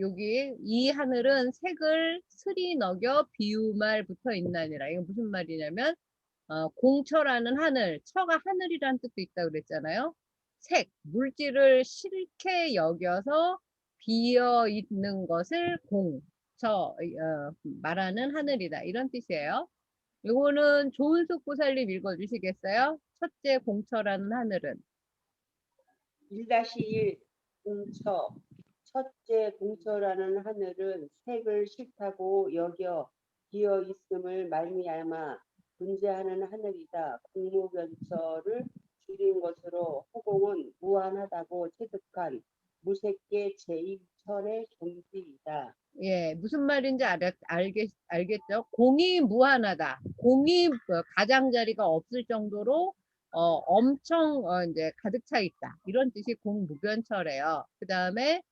여기 이 하늘은 색을 스리 너겨 비유말 붙어 있나니라. 이거 무슨 말이냐면 공처라는 하늘, 처가 하늘이라는 뜻도 있다 그랬잖아요. 색, 물질을 싫게 여겨서 비어 있는 것을 말하는 하늘이다. 이런 뜻이에요. 이거는 조은숙 보살님 읽어주시겠어요? 첫째 공처라는 하늘은 1-1 공처. 첫째 공처라는 하늘은 색을 싫다고 여겨 비어 있음을 말미암아 존재하는 하늘이다. 공무변처를 줄인 것으로 허공은 무한하다고 체득한 무색계 제2철의 경지이다. 예, 무슨 말인지 알겠죠? 공이 무한하다. 공이 가장자리가 없을 정도로 엄청 이제 가득 차 있다. 이런 뜻이 공무변처래요. 그 다음에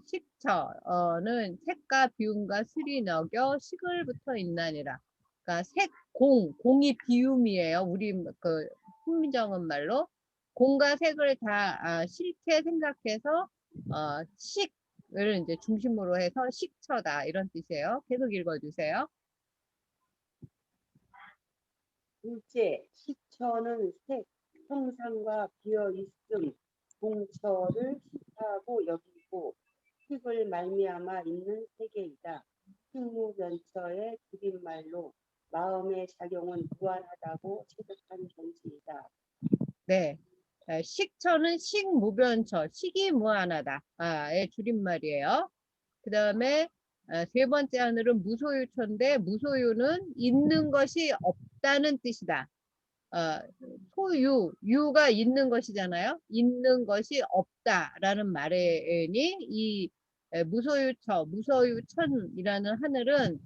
식처는 색과 비움과 슬이 너겨 식을 붙어 있나니라. 그러니까 공이 비움이에요. 우리 그 훈민정음 말로 공과 색을 다 싫게 생각해서 식을 이제 중심으로 해서 식처다 이런 뜻이에요. 계속 읽어주세요. 둘째, 식처는 색, 형상과 비어 있음, 공처를 식하고 여기고 식을 말미암아 있는 세계이다. 식무변처의 줄임말로 마음의 작용은 무한하다고 체득한 정치이다. 네. 식처는 식무변처, 식이 무한하다. 의 줄임말이에요. 그 다음에 세 번째 하늘은 무소유처인데 무소유는 있는 것이 없다는 뜻이다. 소유, 유가 있는 것이잖아요. 있는 것이 없다라는 말이니 이 무소유처, 무소유천이라는 하늘은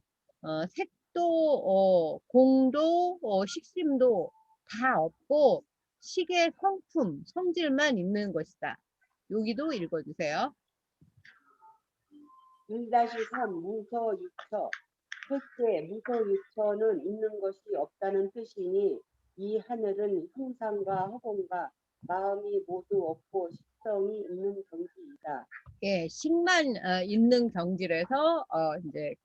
색도 공도 식심도 다 없고 식의 성품, 성질만 있는 것이다. 여기도 읽어주세요. 1-3 무소유처. 첫째, 무소유처는 있는 것이 없다는 뜻이니 이 하늘은 형상과 허공과 마음이 모두 없고 식성이 있는 경지이다. 예, 식만 있는 경지라서 이제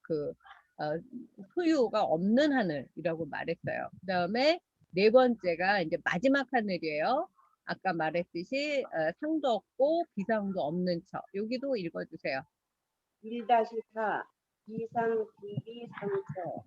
소유가 없는 하늘이라고 말했어요. 그 다음에 네 번째가 이제 마지막 하늘이에요. 아까 말했듯이 상도 없고 비상도 없는 처. 여기도 읽어주세요. 1-4 비상 비비상처.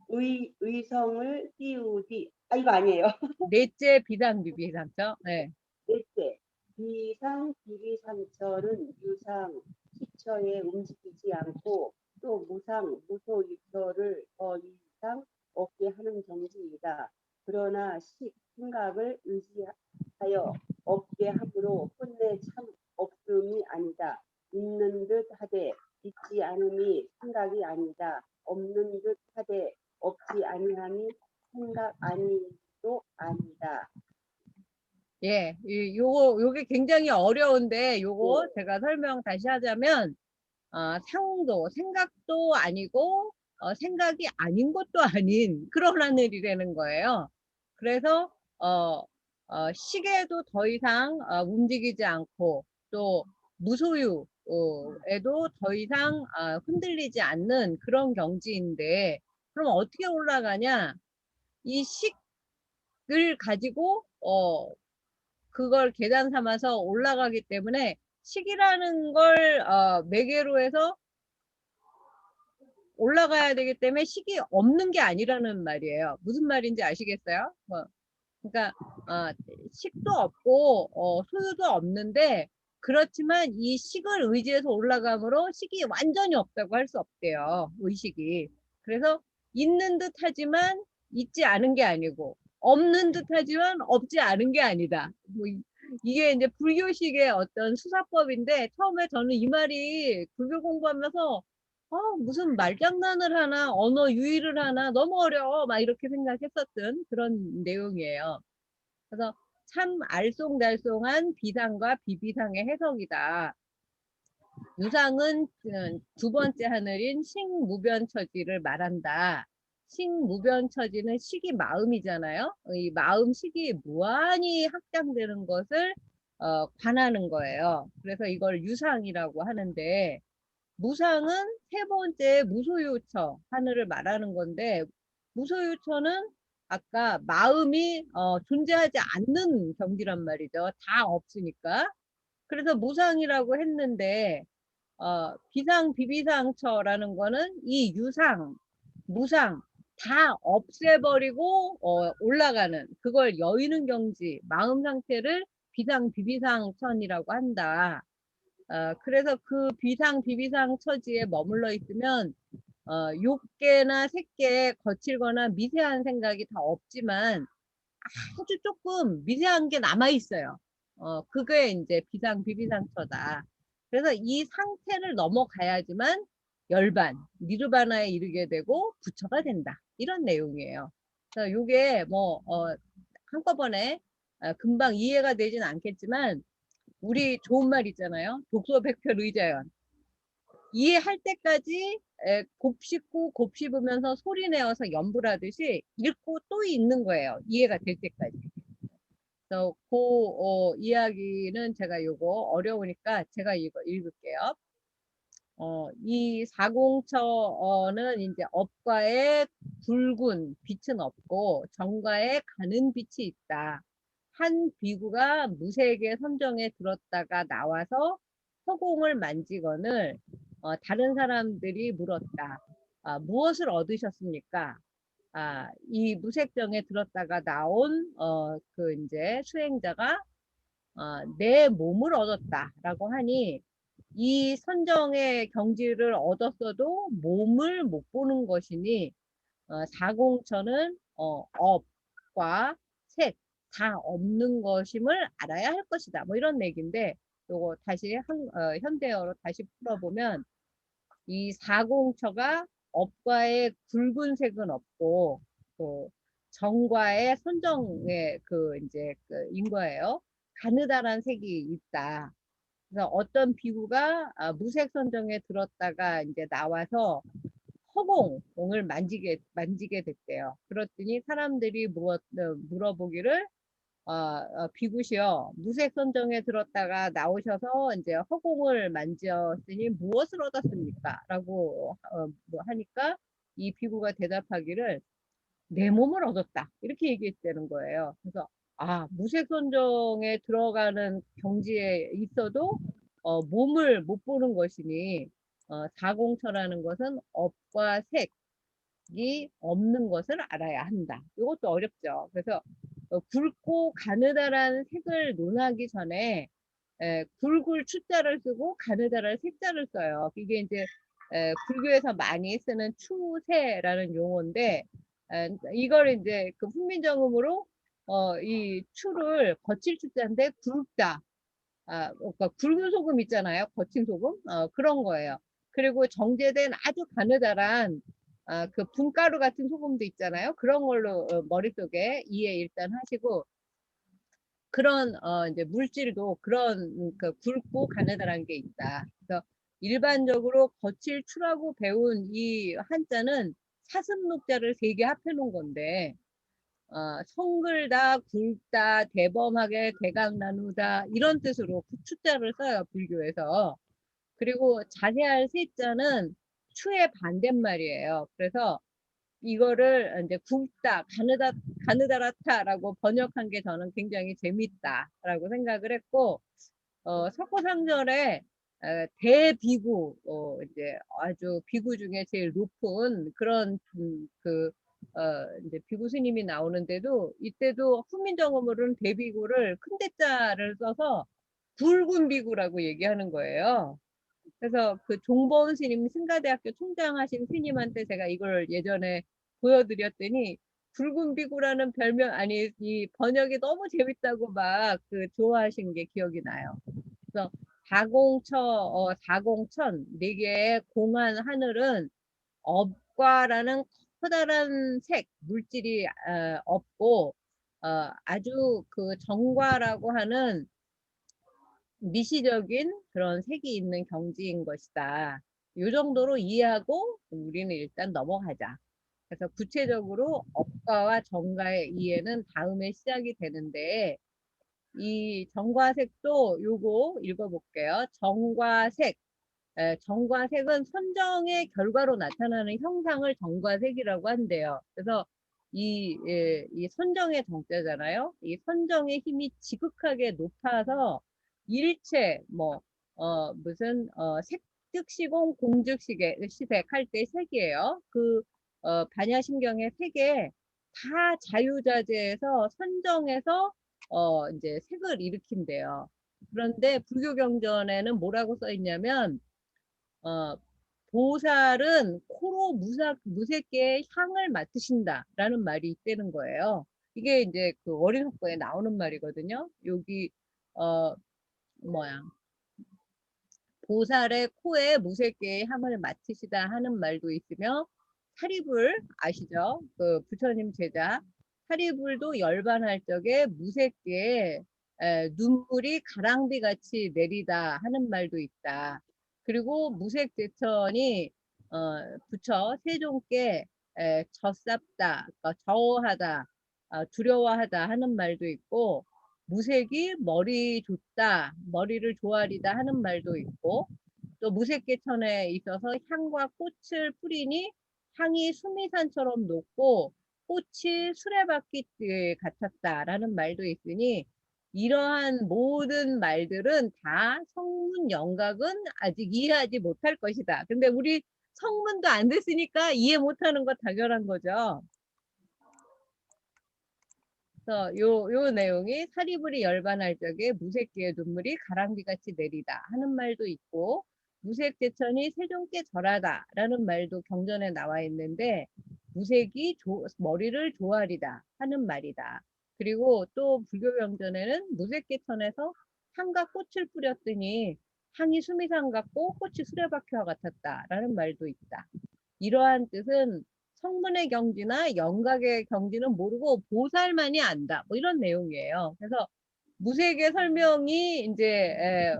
의성을 띄우디. 이거 아니에요. 넷째 비상비비상처. 네. 넷째, 비상 비비상처는 유상, 시처에 움직이지 않고 또 무상, 무소유처를 더 이상 없게 하는 정지이다. 그러나 생각을 의지하여 없게 함으로 끝내 참 없음이 아니다. 있는 듯 하되 있지 않음이 생각이 아니다. 없는 듯 하되 없지 아니함이 생각 아니도 아니다. 예, 요게 굉장히 어려운데 요거 제가 설명 다시 하자면 상도, 생각도 아니고 생각이 아닌 것도 아닌 그런 하늘이라는 거예요. 그래서 시계도 더 이상 움직이지 않고 또 무소유에도 더 이상 흔들리지 않는 그런 경지인데 그럼 어떻게 올라가냐? 이 식을 가지고 그걸 계단 삼아서 올라가기 때문에 식이라는 걸 매개로 해서 올라가야 되기 때문에 식이 없는 게 아니라는 말이에요. 무슨 말인지 아시겠어요? 그러니까 식도 없고 소유도 없는데 그렇지만 이 식을 의지해서 올라가므로 식이 완전히 없다고 할 수 없대요. 의식이. 그래서 있는 듯 하지만 있지 않은 게 아니고 없는 듯 하지만 없지 않은 게 아니다. 뭐 이게 이제 불교식의 어떤 수사법인데 처음에 저는 이 말이 불교 공부하면서 무슨 말장난을 하나, 언어 유희를 하나, 너무 어려워. 막 이렇게 생각했었던 그런 내용이에요. 그래서 참 알쏭달쏭한 비상과 비비상의 해석이다. 유상은 두 번째 하늘인 식무변처지를 말한다. 식무변처지는 식이 마음이잖아요. 이 마음 식이 무한히 확장되는 것을 관하는 거예요. 그래서 이걸 유상이라고 하는데 무상은 세 번째 무소유처 하늘을 말하는 건데 무소유처는 아까 마음이 존재하지 않는 경지란 말이죠. 다 없으니까. 그래서 무상이라고 했는데 비상 비비상처라는 거는 이 유상, 무상 다 없애버리고 올라가는 그걸 여의는 경지, 마음 상태를 비상 비비상천이라고 한다. 그래서 그 비상 비비상 처지에 머물러 있으면 욕계나 색계에 거칠거나 미세한 생각이 다 없지만 아주 조금 미세한 게 남아 있어요. 그게 이제 비상 비비상처다. 그래서 이 상태를 넘어가야지만 열반, 니르바나에 이르게 되고 부처가 된다. 이런 내용이에요. 그래서 요게 뭐 한꺼번에 금방 이해가 되진 않겠지만 우리 좋은 말 있잖아요. 독소백혈의자연. 이해할 때까지 곱씹고 곱씹으면서 소리 내어서 연불하듯이 읽고 또 읽는 거예요. 이해가 될 때까지. 그래서 그 이야기는 제가 요거 어려우니까 제가 이거 읽을게요. 이 사공처는 이제 업과의 굵은 빛은 없고 정과에 가는 빛이 있다. 한 비구가 무색의 선정에 들었다가 나와서 허공을 만지거늘 다른 사람들이 물었다. 무엇을 얻으셨습니까? 이 무색정에 들었다가 나온 그 이제 수행자가 내 몸을 얻었다라고 하니 이 선정의 경지를 얻었어도 몸을 못 보는 것이니 사공천은 업과 색 다 없는 것임을 알아야 할 것이다. 뭐 이런 얘기인데 요거 다시 현대어로 다시 풀어보면 이 사공처가 업과의 굵은색은 없고 또 정과의 선정의 그 이제 인 거예요. 가느다란 색이 있다. 그래서 어떤 비구가 무색 선정에 들었다가 이제 나와서 허공을 만지게 됐대요. 그랬더니 사람들이 물어보기를 비구시여 무색 선정에 들었다가 나오셔서 이제 허공을 만졌으니 무엇을 얻었습니까? 라고 뭐 하니까 이 비구가 대답하기를 내 몸을 얻었다. 이렇게 얘기했다는 거예요. 그래서 무색 선정에 들어가는 경지에 있어도 몸을 못 보는 것이니 사공처라는 것은 업과 색이 없는 것을 알아야 한다. 이것도 어렵죠. 그래서 굵고 가느다란 색을 논하기 전에 굵을 추자를 쓰고 가느다란 색자를 써요. 이게 이제 불교에서 많이 쓰는 추세라는 용어인데 이걸 이제 그 훈민정음으로 이 추를 거칠 추자인데 굵다. 그러니까 굵은 소금 있잖아요. 거친 소금 그런 거예요. 그리고 정제된 아주 가느다란 그 분가루 같은 소금도 있잖아요. 그런 걸로 머릿속에 이해 일단 하시고 그런 이제 물질도 그런 그 굵고 가느다란 게 있다. 그래서 일반적으로 거칠 추라고 배운 이 한자는 사슴록자를 3개 합해 놓은 건데 성글다, 굵다, 대범하게, 대강 나누다 이런 뜻으로 추자를 써요. 불교에서. 그리고 자세할 세자는 추의 반대말이에요. 그래서 이거를 이제 굵다, 가느다랗다라고 번역한 게 저는 굉장히 재밌다라고 생각을 했고, 석고상절에 대비구, 이제 아주 비구 중에 제일 높은 그런 이제 비구 스님이 나오는데도 이때도 훈민정음으로는 대비구를 큰 대자를 써서 굵은 비구라고 얘기하는 거예요. 그래서 그 종보은 스님 승가대학교 총장하신 스님한테 제가 이걸 예전에 보여드렸더니 붉은 비구라는 별명 아니 이 번역이 너무 재밌다고 막 그 좋아하신 게 기억이 나요. 그래서 사공천 4개의 공한 하늘은 업과라는 커다란 색 물질이 없고 아주 그 정과라고 하는 미시적인 그런 색이 있는 경지인 것이다. 이 정도로 이해하고 우리는 일단 넘어가자. 그래서 구체적으로 업과와 정과의 이해는 다음에 시작이 되는데 이 정과색도 요거 읽어볼게요. 정과색. 정과색은 선정의 결과로 나타나는 형상을 정과색이라고 한대요. 그래서 이 선정의 정자잖아요. 이 선정의 힘이 지극하게 높아서 일체 무슨 색즉시공 공즉시계 시색 할 때 색이에요. 그 반야심경의 색에 다 자유자재해서 선정해서 이제 색을 일으킨대요. 그런데 불교 경전에는 뭐라고 써 있냐면 보살은 코로 무색계의 향을 맡으신다라는 말이 있다는 거예요. 이게 이제 그 어린학교에 나오는 말이거든요. 여기 뭐야 보살의 코에 무색계의 향을 맡으시다 하는 말도 있으며 사리불 아시죠? 그 부처님 제자 사리불도 열반할 적에 무색계에 눈물이 가랑비 같이 내리다 하는 말도 있다. 그리고 무색제천이 부처 세종께 젖삽다, 그러니까 저어하다, 두려워하다 하는 말도 있고 무색이 머리 좋다, 머리를 조아리다 하는 말도 있고 또 무색계천에 있어서 향과 꽃을 뿌리니 향이 수미산처럼 높고 꽃이 수레바퀴 같았다라는 말도 있으니 이러한 모든 말들은 다 성문 영각은 아직 이해하지 못할 것이다. 근데 우리 성문도 안 됐으니까 이해 못하는 거 당연한 거죠. 그래서 요 내용이 사리불이 열반할 적에 무색기의 눈물이 가랑비같이 내리다 하는 말도 있고 무색제천이 세종께 절하다 라는 말도 경전에 나와 있는데 무색이 머리를 조아리다 하는 말이다. 그리고 또 불교 경전에는 무색계천에서 향과 꽃을 뿌렸더니 향이 수미산 같고 꽃이 수레바퀴와 같았다 라는 말도 있다. 이러한 뜻은 성문의 경지나 영각의 경지는 모르고 보살만이 안다. 뭐 이런 내용이에요. 그래서 무색의 설명이 이제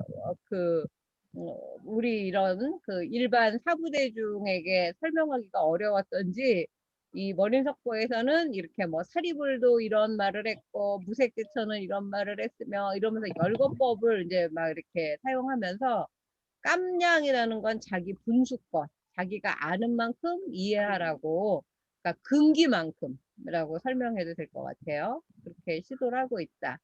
우리 이런 그 일반 사부대중에게 설명하기가 어려웠던지 이 머린석보에서는 이렇게 뭐 사리불도 이런 말을 했고 무색대천은 이런 말을 했으며 이러면서 열거법을 이제 막 이렇게 사용하면서 깜냥이라는 건 자기 분수것, 자기가 아는 만큼 이해하라고, 그러니까 근기만큼이라고 설명해도 될 것 같아요. 그렇게 시도를 하고 있다.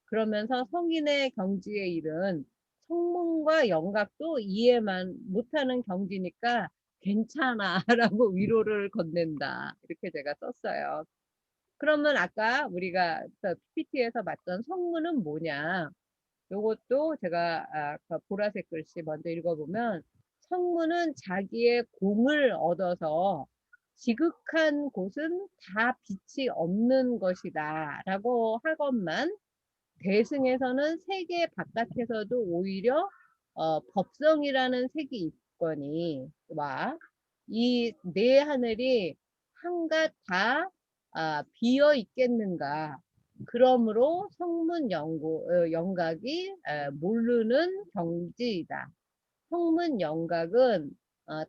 그러면서 성인의 경지에 이른 성문과 영각도 이해만 못하는 경지니까 괜찮아라고 위로를 건넨다. 이렇게 제가 썼어요. 그러면 아까 우리가 PPT에서 봤던 성문은 뭐냐? 요것도 제가 그 보라색 글씨 먼저 읽어보면 성문은 자기의 공을 얻어서 지극한 곳은 다 빛이 없는 것이다 라고 하건만 대승에서는 세계 바깥에서도 오히려 법성이라는 색이 있거니 이 네 하늘이 한갓 다 비어 있겠는가. 그러므로 성문 영각이 모르는 경지이다. 성문 영각은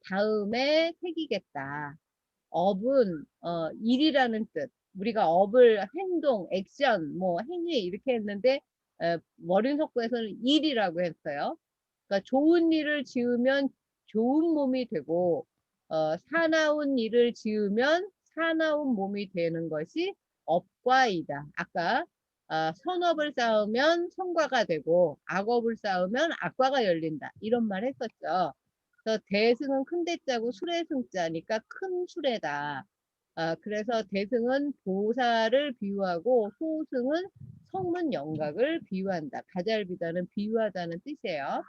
다음에 새기겠다. 업은 일이라는 뜻. 우리가 업을 행동, 액션, 뭐 행위 이렇게 했는데 머린속구에서는 일이라고 했어요. 그러니까 좋은 일을 지으면 좋은 몸이 되고 사나운 일을 지으면 사나운 몸이 되는 것이 업과이다. 아까 선업을 쌓으면 성과가 되고 악업을 쌓으면 악과가 열린다. 이런 말 했었죠. 그래서 대승은 큰 대자고 수레승자니까 큰 수레다. 그래서 대승은 보살을 비유하고 소승은 성문 영각을 비유한다. 가잘비다는 비유하다는 뜻이에요.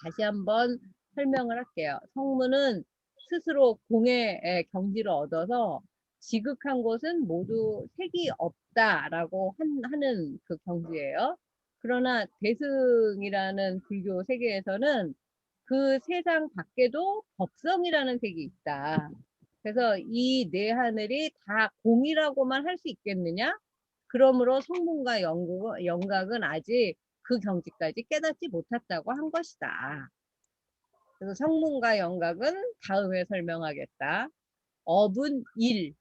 다시 한번 설명을 할게요. 성문은 스스로 공의 경지를 얻어서 지극한 곳은 모두 색이 없다라고 하는 그 경지예요. 그러나 대승이라는 불교 세계에서는 그 세상 밖에도 법성이라는 색이 있다. 그래서 이 네 하늘이 다 공이라고만 할 수 있겠느냐? 그러므로 성문과 영각은 아직 그 경지까지 깨닫지 못했다고 한 것이다. 그래서 성문과 영각은 다음에 설명하겠다. 업은 일.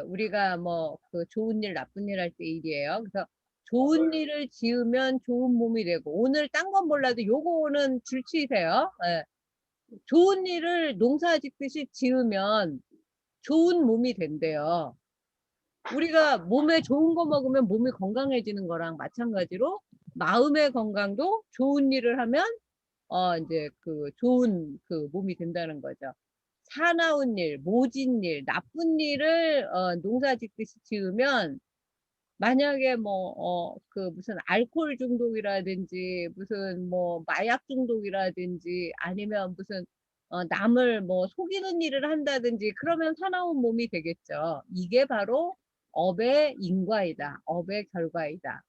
우리가 뭐 그 좋은 일, 나쁜 일 할 때 일이에요. 그래서 좋은 일을 지으면 좋은 몸이 되고 오늘 딴 건 몰라도 요거는 줄치세요. 좋은 일을 농사 짓듯이 지으면 좋은 몸이 된대요. 우리가 몸에 좋은 거 먹으면 몸이 건강해지는 거랑 마찬가지로 마음의 건강도 좋은 일을 하면 이제 그 좋은 그 몸이 된다는 거죠. 사나운 일, 모진 일, 나쁜 일을 농사 짓듯이 지으면 만약에 뭐 그 무슨 알코올 중독이라든지 무슨 뭐 마약 중독이라든지 아니면 무슨 남을 뭐 속이는 일을 한다든지 그러면 사나운 몸이 되겠죠. 이게 바로 업의 인과이다. 업의 결과이다.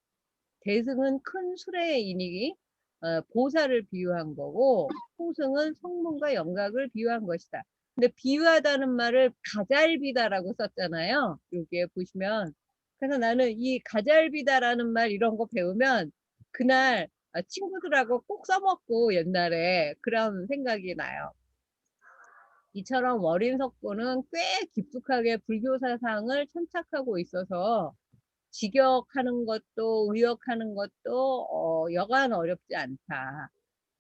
대승은 큰 수레의 인이 보살을 비유한 거고 소승은 성문과 영각을 비유한 것이다. 근데 비유하다는 말을 가잘비다라고 썼잖아요. 여기에 보시면. 그래서 나는 이 가잘비다라는 말 이런 거 배우면 그날 친구들하고 꼭 써먹고 옛날에 그런 생각이 나요. 이처럼 월인석보는 꽤 깊숙하게 불교 사상을 천착하고 있어서 직역하는 것도 의역하는 것도 여간 어렵지 않다.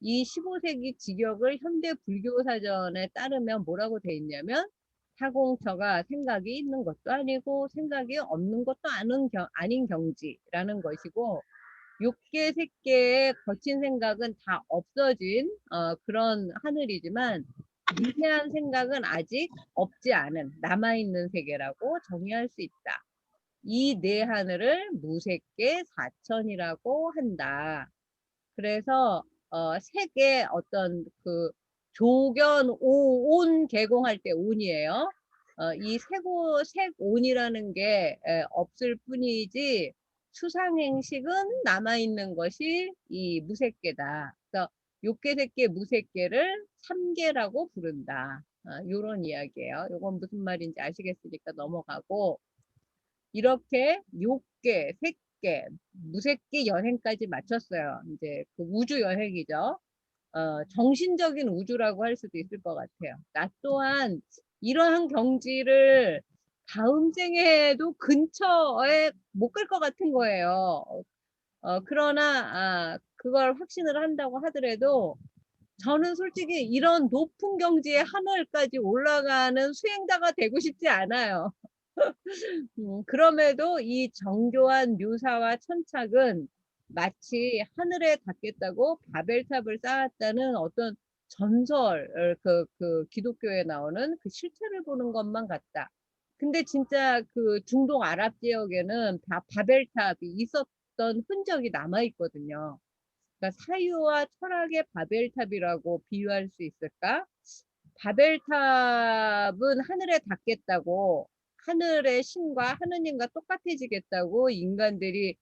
이 15세기 직역을 현대 불교 사전에 따르면 뭐라고 돼 있냐면 사공처가 생각이 있는 것도 아니고 생각이 없는 것도 아닌 경지라는 것이고, 육계 색계의 거친 생각은 다 없어진 그런 하늘이지만, 미세한 생각은 아직 없지 않은 남아있는 세계라고 정의할 수 있다. 이 네 하늘을 무색계 사천이라고 한다. 그래서 색의 어떤 그 조견 온 개공할 때 온이에요. 이 색온이라는 게 없을 뿐이지 수상행식은 남아있는 것이 이 무색계다. 그래서 욕계, 색계, 무색계를 삼계라고 부른다. 요런 이야기예요. 요건 무슨 말인지 아시겠으니까 넘어가고, 이렇게 욕계, 색계, 무색계 여행까지 마쳤어요. 이제 그 우주 여행이죠. 정신적인 우주라고 할 수도 있을 것 같아요. 나 또한 이러한 경지를 다음 생에도 근처에 못 갈 것 같은 거예요. 그러나 그걸 확신을 한다고 하더라도 저는 솔직히 이런 높은 경지의 하늘까지 올라가는 수행자가 되고 싶지 않아요. 그럼에도 이 정교한 묘사와 천착은 마치 하늘에 닿겠다고 바벨탑을 쌓았다는 어떤 전설, 그 기독교에 나오는 그 실체를 보는 것만 같다. 근데 진짜 그 중동 아랍 지역에는 바벨탑이 있었던 흔적이 남아 있거든요. 그러니까 사유와 철학의 바벨탑이라고 비유할 수 있을까? 바벨탑은 하늘에 닿겠다고, 하늘의 신과 하느님과 똑같아지겠다고 인간들이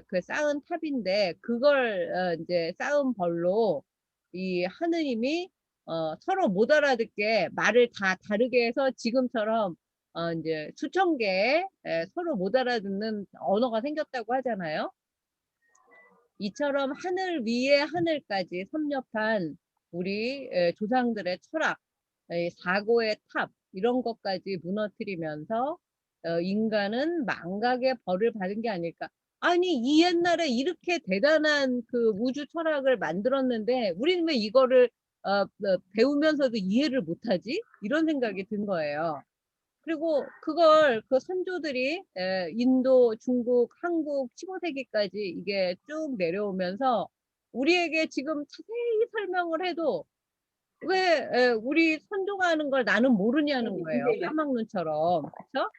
그 쌓은 탑인데, 그걸 이제 쌓은 벌로 이 하느님이 서로 못 알아듣게 말을 다 다르게 해서 지금처럼 이제 수천 개의 서로 못 알아듣는 언어가 생겼다고 하잖아요. 이처럼 하늘 위에 하늘까지 섭렵한 우리 조상들의 철학, 사고의 탑, 이런 것까지 무너뜨리면서 인간은 망각의 벌을 받은 게 아닐까. 아니, 이 옛날에 이렇게 대단한 그 우주 철학을 만들었는데 우리는 왜 이거를 배우면서도 이해를 못하지? 이런 생각이 든 거예요. 그리고 그걸 그 선조들이 인도, 중국, 한국 15세기까지 이게 쭉 내려오면서 우리에게 지금 자세히 설명을 해도 왜 우리 선조가 하는 걸 나는 모르냐는 거예요. 까막눈처럼. 그렇죠?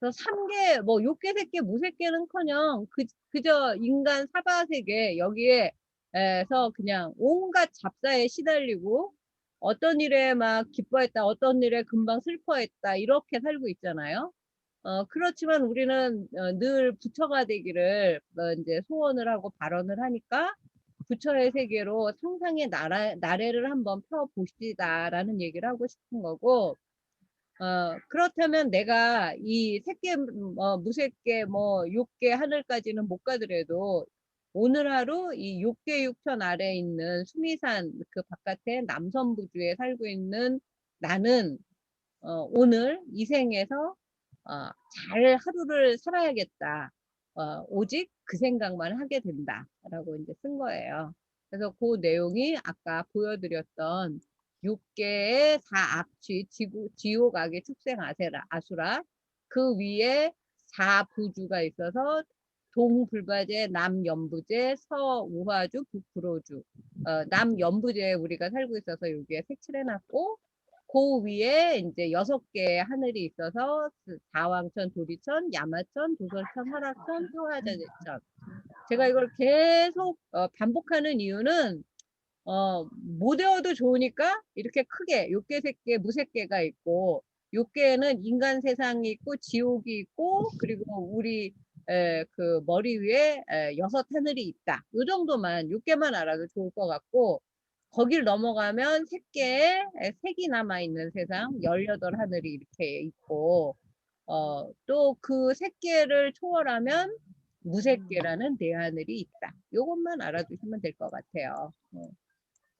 그래서 삼계, 뭐 욕계, 색계, 무색계는커녕 그저 인간 사바세계 여기에 에서 그냥 온갖 잡사에 시달리고 어떤 일에 막 기뻐했다, 어떤 일에 금방 슬퍼했다, 이렇게 살고 있잖아요. 그렇지만 우리는 늘 부처가 되기를 이제 소원을 하고 발언을 하니까 부처의 세계로 상상의 나래를 한번 펴보시다라는 얘기를 하고 싶은 거고, 그렇다면 내가 이 색계, 무색계, 뭐, 욕계 하늘까지는 못 가더라도 오늘 하루 이 욕계 육천 아래에 있는 수미산 그 바깥에 남선부주에 살고 있는 나는 오늘 이 생에서 잘 하루를 살아야겠다. 오직 그 생각만 하게 된다라고 이제 쓴 거예요. 그래서 그 내용이 아까 보여드렸던 6개의 사악취, 지옥, 악의 축생, 아수라, 그 위에 4부주가 있어서 동불바제, 남연부제, 서우화주, 북불호주. 남연부제에 우리가 살고 있어서 여기에 색칠해놨고, 그 위에 이제 6개의 하늘이 있어서 다왕천, 도리천, 야마천, 도솔천, 설악천, 소화자재천. 제가 이걸 계속 반복하는 이유는 못 외워도 좋으니까 이렇게 크게 욕계, 색계, 무색계가 있고, 욕계에는 인간 세상이 있고 지옥이 있고, 그리고 우리 그 머리 위에 6 하늘이 있다. 요 정도만, 욕계만 알아도 좋을 것 같고, 거길 넘어가면 색계에 색이 남아있는 세상 18 하늘이 이렇게 있고, 또 그 색계를 초월하면 무색계라는 네 하늘이 있다. 요것만 알아두시면 될 것 같아요.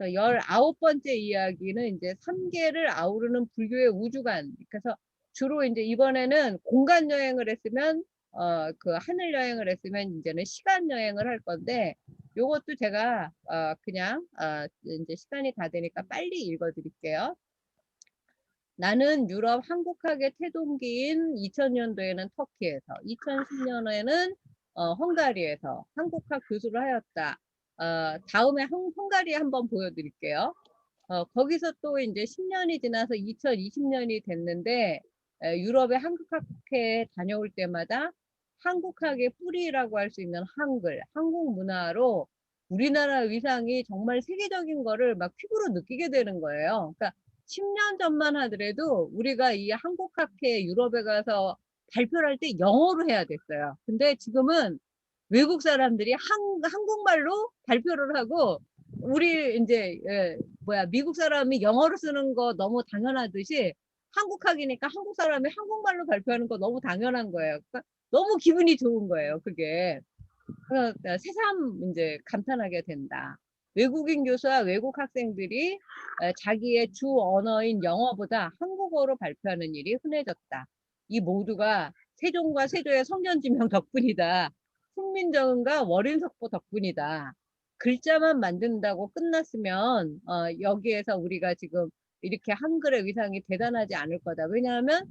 19번째 이야기는 이제 3계를 아우르는 불교의 우주관. 그래서 주로 이제 이번에는 공간 여행을 했으면, 그 하늘 여행을 했으면 이제는 시간 여행을 할 건데, 요것도 제가, 그냥, 이제 시간이 다 되니까 빨리 읽어 드릴게요. 나는 유럽 한국학의 태동기인 2000년도에는 터키에서, 2010년에는 헝가리에서 한국학 교수를 하였다. 다음에 헝가리 한번 보여드릴게요. 거기서 또 이제 10년이 지나서 2020년이 됐는데, 유럽의 한국학회에 다녀올 때마다 한국학의 뿌리라고 할 수 있는 한국 문화로 우리나라 위상이 정말 세계적인 거를 막 피부로 느끼게 되는 거예요. 그러니까 10년 전만 하더라도 우리가 이 한국학회 유럽에 가서 발표를 할 때 영어로 해야 됐어요. 근데 지금은 외국 사람들이 한국말로 발표를 하고, 우리 이제 미국 사람이 영어로 쓰는 거 너무 당연하듯이 한국학이니까 한국 사람이 한국말로 발표하는 거 너무 당연한 거예요. 그러니까 너무 기분이 좋은 거예요, 그게. 그래서 새삼 이제 감탄하게 된다. 외국인 교수와 외국 학생들이 자기의 주 언어인 영어보다 한국어로 발표하는 일이 흔해졌다. 이 모두가 세종과 세조의 성견지명 덕분이다. 훈민정음과 월인석보 덕분이다. 글자만 만든다고 끝났으면 여기에서 우리가 지금 이렇게 한글의 위상이 대단하지 않을 거다. 왜냐하면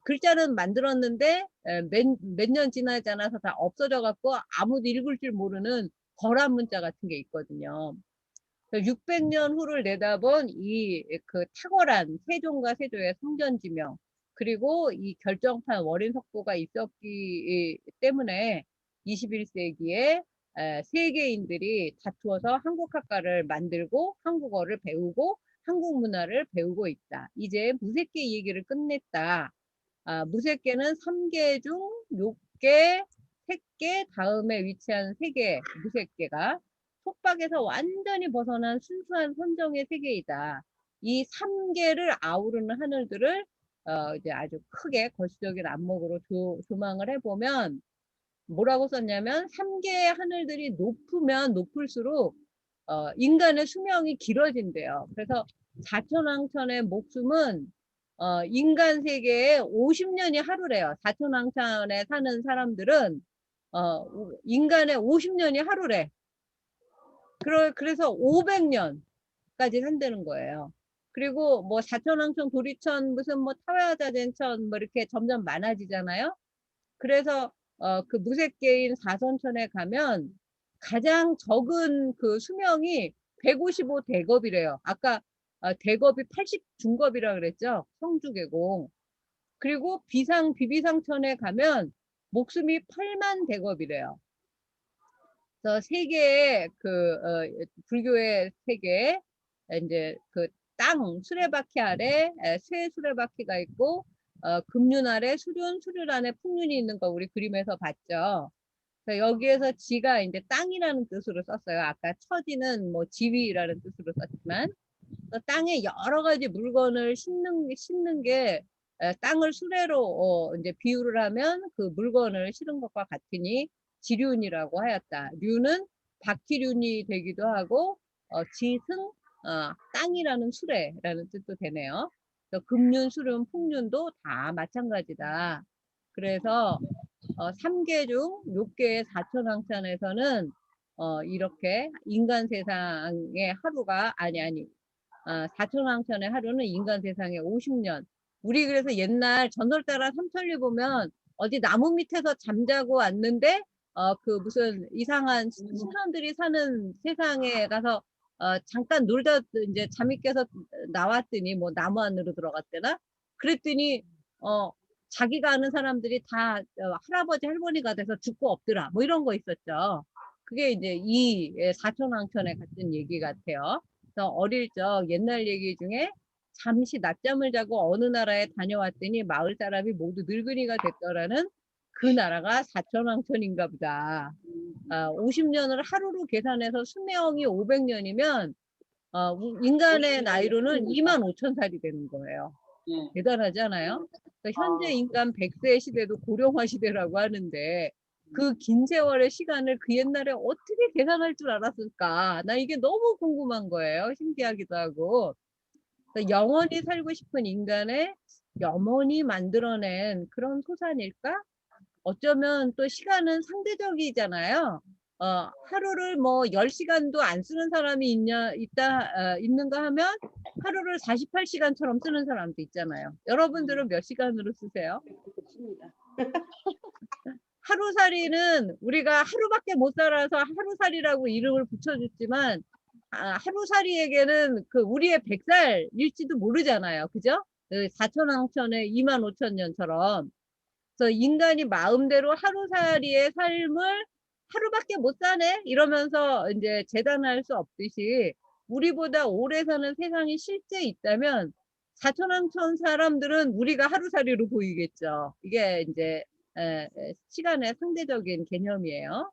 글자는 만들었는데 몇 년 지나지 않아서 다 없어져 갖고 아무도 읽을 줄 모르는 거란 문자 같은 게 있거든요. 600년 후를 내다본 이 그 탁월한 세종과 세조의 성견지명, 그리고 이 결정판 월인석보가 있었기 때문에 21세기에 세계인들이 다투어서 한국학과를 만들고 한국어를 배우고 한국 문화를 배우고 있다. 이제 무색계 얘기를 끝냈다. 무색계는 3개 중 6개, 3개 다음에 위치한 3개 무색계가 속박에서 완전히 벗어난 순수한 선정의 세계이다. 이 3개를 아우르는 하늘들을 이제 아주 크게 거시적인 안목으로 조망을 해보면 뭐라고 썼냐면, 3개의 하늘들이 높으면 높을수록 인간의 수명이 길어진대요. 그래서 사천왕천의 목숨은 인간 세계에 50년이 하루래요. 사천왕천에 사는 사람들은 인간의 50년이 하루래. 그래서 500년까지 산다는 거예요. 그리고 뭐 사천왕천, 도리천, 무슨 뭐 타화자재천 뭐 이렇게 점점 많아지잖아요. 그래서 그 무색계인 사선천에 가면 가장 적은 그 수명이 155 대겁이래요. 아까 대겁이 80 중겁이라 그랬죠. 성주계공. 그리고 비비상천에 가면 목숨이 8만 대겁이래요. 그래서 세계의 불교의 세계에 이제 그 땅 수레바퀴 아래 쇠 수레바퀴가 있고, 금륜 아래 수륜 안에 풍륜이 있는 거 우리 그림에서 봤죠. 그래서 여기에서 지가 이제 땅이라는 뜻으로 썼어요. 아까 처지는 뭐 지위라는 뜻으로 썼지만, 땅에 여러 가지 물건을 심는 게 땅을 수레로 이제 비유를 하면 그 물건을 실은 것과 같으니 지륜이라고 하였다. 륜은 바퀴륜이 되기도 하고 지승 땅이라는 수레라는 뜻도 되네요. 금륜, 수륜, 풍륜도 다 마찬가지다. 그래서 3개 중 6개의 사천왕천에서는 이렇게 인간 세상의 하루가 사천왕천의 하루는 인간 세상의 50년. 우리 그래서 옛날 전설따라 삼천리 보면 어디 나무 밑에서 잠자고 왔는데 그 무슨 이상한 신선들이 사는 세상에 가서 잠깐 놀다 이제 잠이 깨서 나왔더니 뭐 나무 안으로 들어갔대나? 그랬더니 자기가 아는 사람들이 다 할아버지 할머니가 돼서 죽고 없더라. 뭐 이런 거 있었죠. 그게 이제 이 사천왕천에 같은 얘기 같아요. 그래서 어릴 적 옛날 얘기 중에 잠시 낮잠을 자고 어느 나라에 다녀왔더니 마을 사람이 모두 늙은이가 됐더라는 그 나라가 사천왕천인가 보다. 50년을 하루로 계산해서 수명이 500년이면 인간의 나이로는 25,000살이 되는 거예요. 대단하지 않아요? 그러니까 현재 인간 100세 시대도 고령화 시대라고 하는데 그 긴 세월의 시간을 그 옛날에 어떻게 계산할 줄 알았을까? 나 이게 너무 궁금한 거예요. 신기하기도 하고. 그러니까 영원히 살고 싶은 인간의 염원이 만들어낸 그런 소산일까? 어쩌면 또 시간은 상대적이잖아요. 하루를 뭐 10시간도 안 쓰는 사람이 있는가 하면 하루를 48시간처럼 쓰는 사람도 있잖아요. 여러분들은 몇 시간으로 쓰세요? 좋습니다. 하루살이는 우리가 하루밖에 못 살아서 하루살이라고 이름을 붙여줬지만 하루살이에게는 그 우리의 100살일지도 모르잖아요. 그죠? 4천왕천에 25,000년처럼. 그래서 인간이 마음대로 하루살이의 삶을 하루밖에 못 사네 이러면서 이제 재단할 수 없듯이 우리보다 오래 사는 세상이 실제 있다면 4천왕천 사람들은 우리가 하루살이로 보이겠죠. 이게 이제 시간의 상대적인 개념이에요.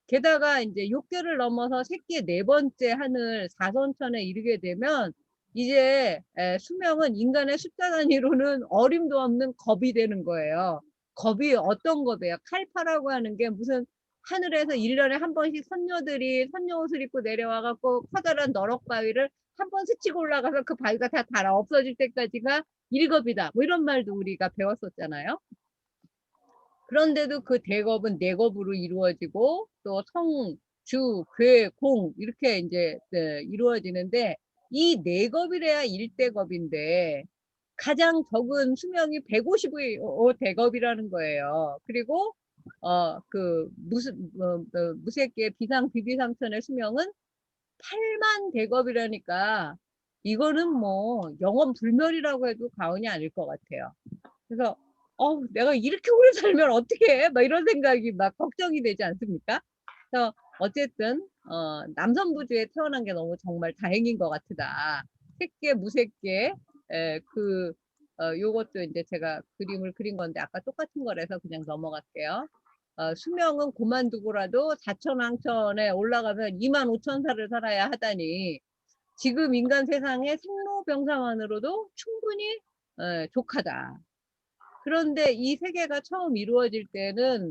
게다가 이제 6개를 넘어서 새끼 4번째 하늘 사선천에 이르게 되면 이제 수명은 인간의 숫자 단위로는 어림도 없는 겁이 되는 거예요. 겁이 어떤 겁이에요? 칼파라고 하는 게 무슨 하늘에서 1년에 한 번씩 선녀들이 선녀 옷을 입고 내려와 갖고 커다란 너럭바위를 한 번 스치고 올라가서 그 바위가 다 닳아 없어질 때까지가 일겁이다. 뭐 이런 말도 우리가 배웠었잖아요. 그런데도 그 대겁은 네겁으로 이루어지고 또 성, 주, 괴, 공 이렇게 이제 이루어지는데 이 네겁이래야 1대겁인데 가장 적은 수명이 155대겁이라는 거예요. 그리고 그 무색계 비상 비비상천의 수명은 8만 대겁이라니까 이거는 뭐 영원 불멸이라고 해도 과언이 아닐 것 같아요. 그래서 내가 이렇게 오래 살면 어떻게 해? 막 이런 생각이 막 걱정이 되지 않습니까? 그래서 어쨌든 남선부주에 태어난 게 너무 정말 다행인 것 같다. 새끼 무새끼 요것도 이제 제가 그림을 그린 건데 아까 똑같은 거라서 그냥 넘어갈게요. 수명은 그만두고라도 4천왕천에 올라가면 25,000살을 살아야 하다니 지금 인간 세상의 생로병사만으로도 충분히 족하다. 그런데 이 세계가 처음 이루어질 때는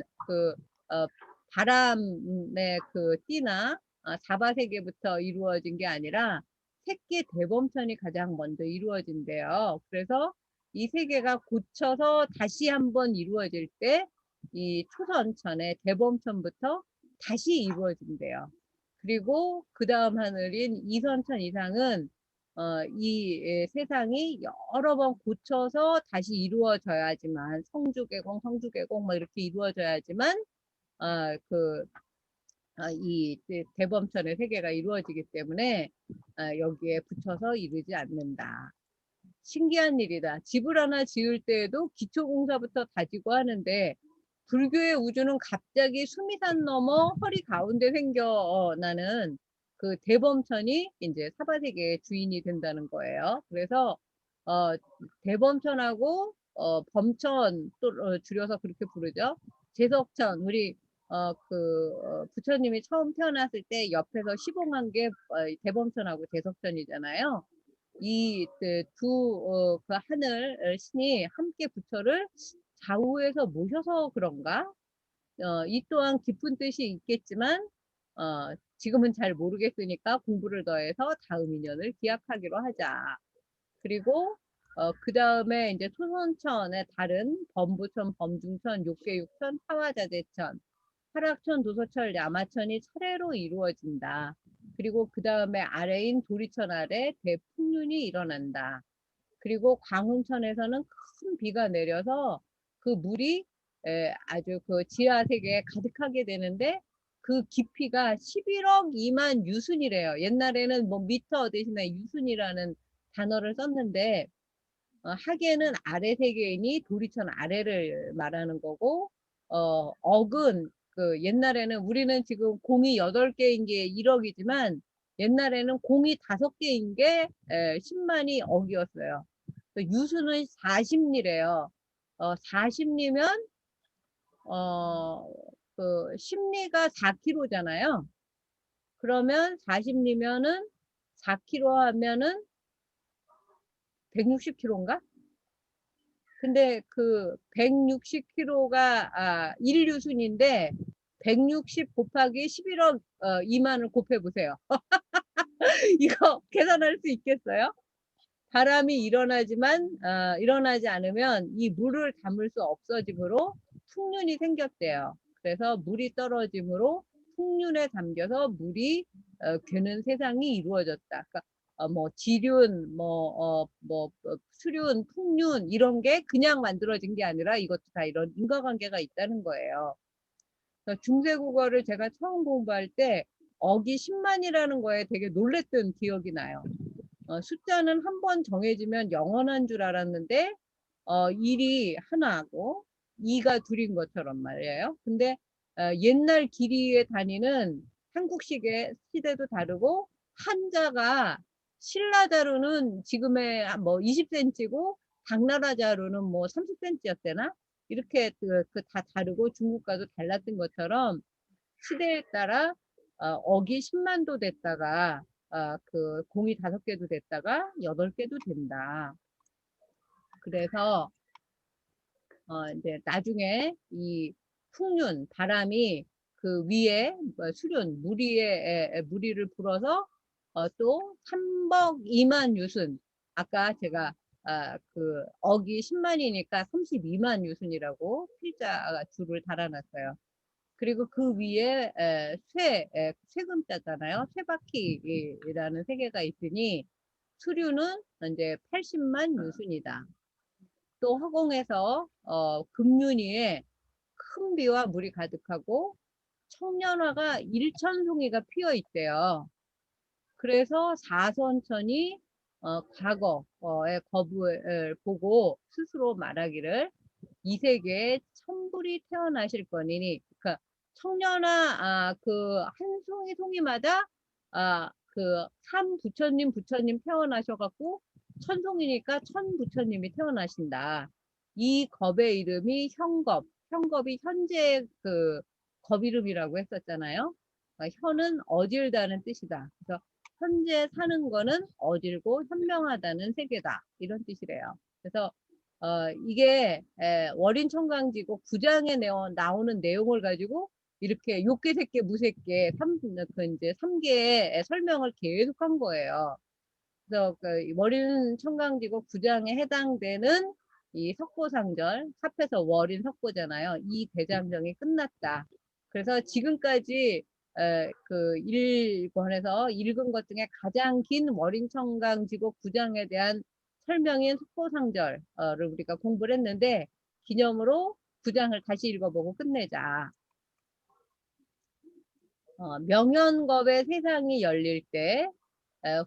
바람의 그 띠나 사바세계부터 이루어진 게 아니라 새끼 대범천이 가장 먼저 이루어진대요. 그래서 이 세계가 고쳐서 다시 한번 이루어질 때 이 초선천의 대범천부터 다시 이루어진대요. 그리고 그 다음 하늘인 이선천 이상은 이 세상이 여러 번 고쳐서 다시 이루어져야지만 성주계공 뭐 이렇게 이루어져야지만 이 대범천의 세계가 이루어지기 때문에 여기에 붙여서 이루지 않는다. 신기한 일이다. 집을 하나 지을 때에도 기초공사부터 다지고 하는데 불교의 우주는 갑자기 수미산 넘어 허리 가운데 생겨나는 그 대범천이 이제 사바세계의 주인이 된다는 거예요. 그래서 대범천하고 범천 또 줄여서 그렇게 부르죠. 제석천 우리 부처님이 처음 태어났을 때 옆에서 시봉한 게 대범천하고 제석천이잖아요. 이 두 하늘 신이 함께 부처를 좌우에서 모셔서 그런가? 이 또한 깊은 뜻이 있겠지만 지금은 잘 모르겠으니까 공부를 더해서 다음 인연을 기약하기로 하자. 그리고 그 다음에 이제 초선천의 다른 범부천, 범중천, 욕계육천, 타화자재천, 하락천, 도서철, 야마천이 차례로 이루어진다. 그리고 그 다음에 아래인 도리천 아래 대풍륜이 일어난다. 그리고 광흥천에서는 큰 비가 내려서 그 물이 아주 그 지하 세계에 가득하게 되는데 그 깊이가 11억 2만 유순이래요. 옛날에는 뭐 미터 대신에 유순이라는 단어를 썼는데 하계는 아래 세계이니 도리천 아래를 말하는 거고 억은 그 옛날에는 우리는 지금 공이 8개인 게 1억이지만 옛날에는 공이 5개인 게 10만이 억이었어요. 유수는 40리래요. 40리면 그 10리가 4kg잖아요. 그러면 40리면은 4kg 하면은 160kg인가? 근데 그 160kg가 1유순인데 160 곱하기 11억 2만을 곱해보세요. 이거 계산할 수 있겠어요? 바람이 일어나지 않으면 이 물을 담을 수 없어지므로 풍륜이 생겼대요. 그래서 물이 떨어지므로 풍륜에 잠겨서 물이 괴는 세상이 이루어졌다. 그러니까 뭐 지륜, 수륜, 풍륜 이런 게 그냥 만들어진 게 아니라 이것도 다 이런 인과관계가 있다는 거예요. 그래서 중세국어를 제가 처음 공부할 때 어기 10만이라는 거에 되게 놀랬던 기억이 나요. 숫자는 한 번 정해지면 영원한 줄 알았는데 1이 하나고 2가 둘인 것처럼 말이에요. 근데 옛날 길이의 단위는 한국식의 시대도 다르고 한자가 신라자로는 지금의 뭐 20cm고 당나라자로는 뭐 30cm였대나? 이렇게 다 다르고 중국과도 달랐던 것처럼 시대에 따라 어기 10만도 됐다가 그 공이 5개도 됐다가 8개도 된다. 그래서 이제 나중에 이 풍륜 바람이 그 위에 수륜 무리를 불어서 또 3억 2만 유순 아까 제가 그 어기 10만이니까 32만 유순이라고 필자 줄을 달아놨어요. 그리고 그 위에 쇠금자잖아요. 쇠바퀴라는 세 개가 있으니 수류는 이제 80만 유순이다. 또 허공에서 금윤위에 큰 비와 물이 가득하고 청년화가 1천송이가 피어 있대요. 그래서 사선천이 과거의 거부를 보고 스스로 말하기를 이 세계에 천불이 태어나실 거니니, 그러니까 청년화 그 한 송이마다 그 부처님 태어나셔갖고 천송이니까 천부처님이 태어나신다. 이 겁의 이름이 현겁, 현겁이 현재 그 겁 이름이라고 했었잖아요. 현은 어질다는 뜻이다. 그래서 현재 사는 거는 어질고 현명하다는 세계다. 이런 뜻이래요. 그래서 이게 월인청강지고 9장에 나오는 내용을 가지고 이렇게 욕계 새끼 무새끼 이제 3개의 설명을 계속한 거예요. 그래서 그 월인청강지고 9장에 해당되는 이 석고상절 합해서 월인 석고잖아요. 이 대장정이 끝났다. 그래서 지금까지 그 1권에서 읽은 것 중에 가장 긴 월인청강지고 9장에 대한 설명인 석고상절을 우리가 공부를 했는데 기념으로 9장을 다시 읽어보고 끝내자. 명현겁의 세상이 열릴 때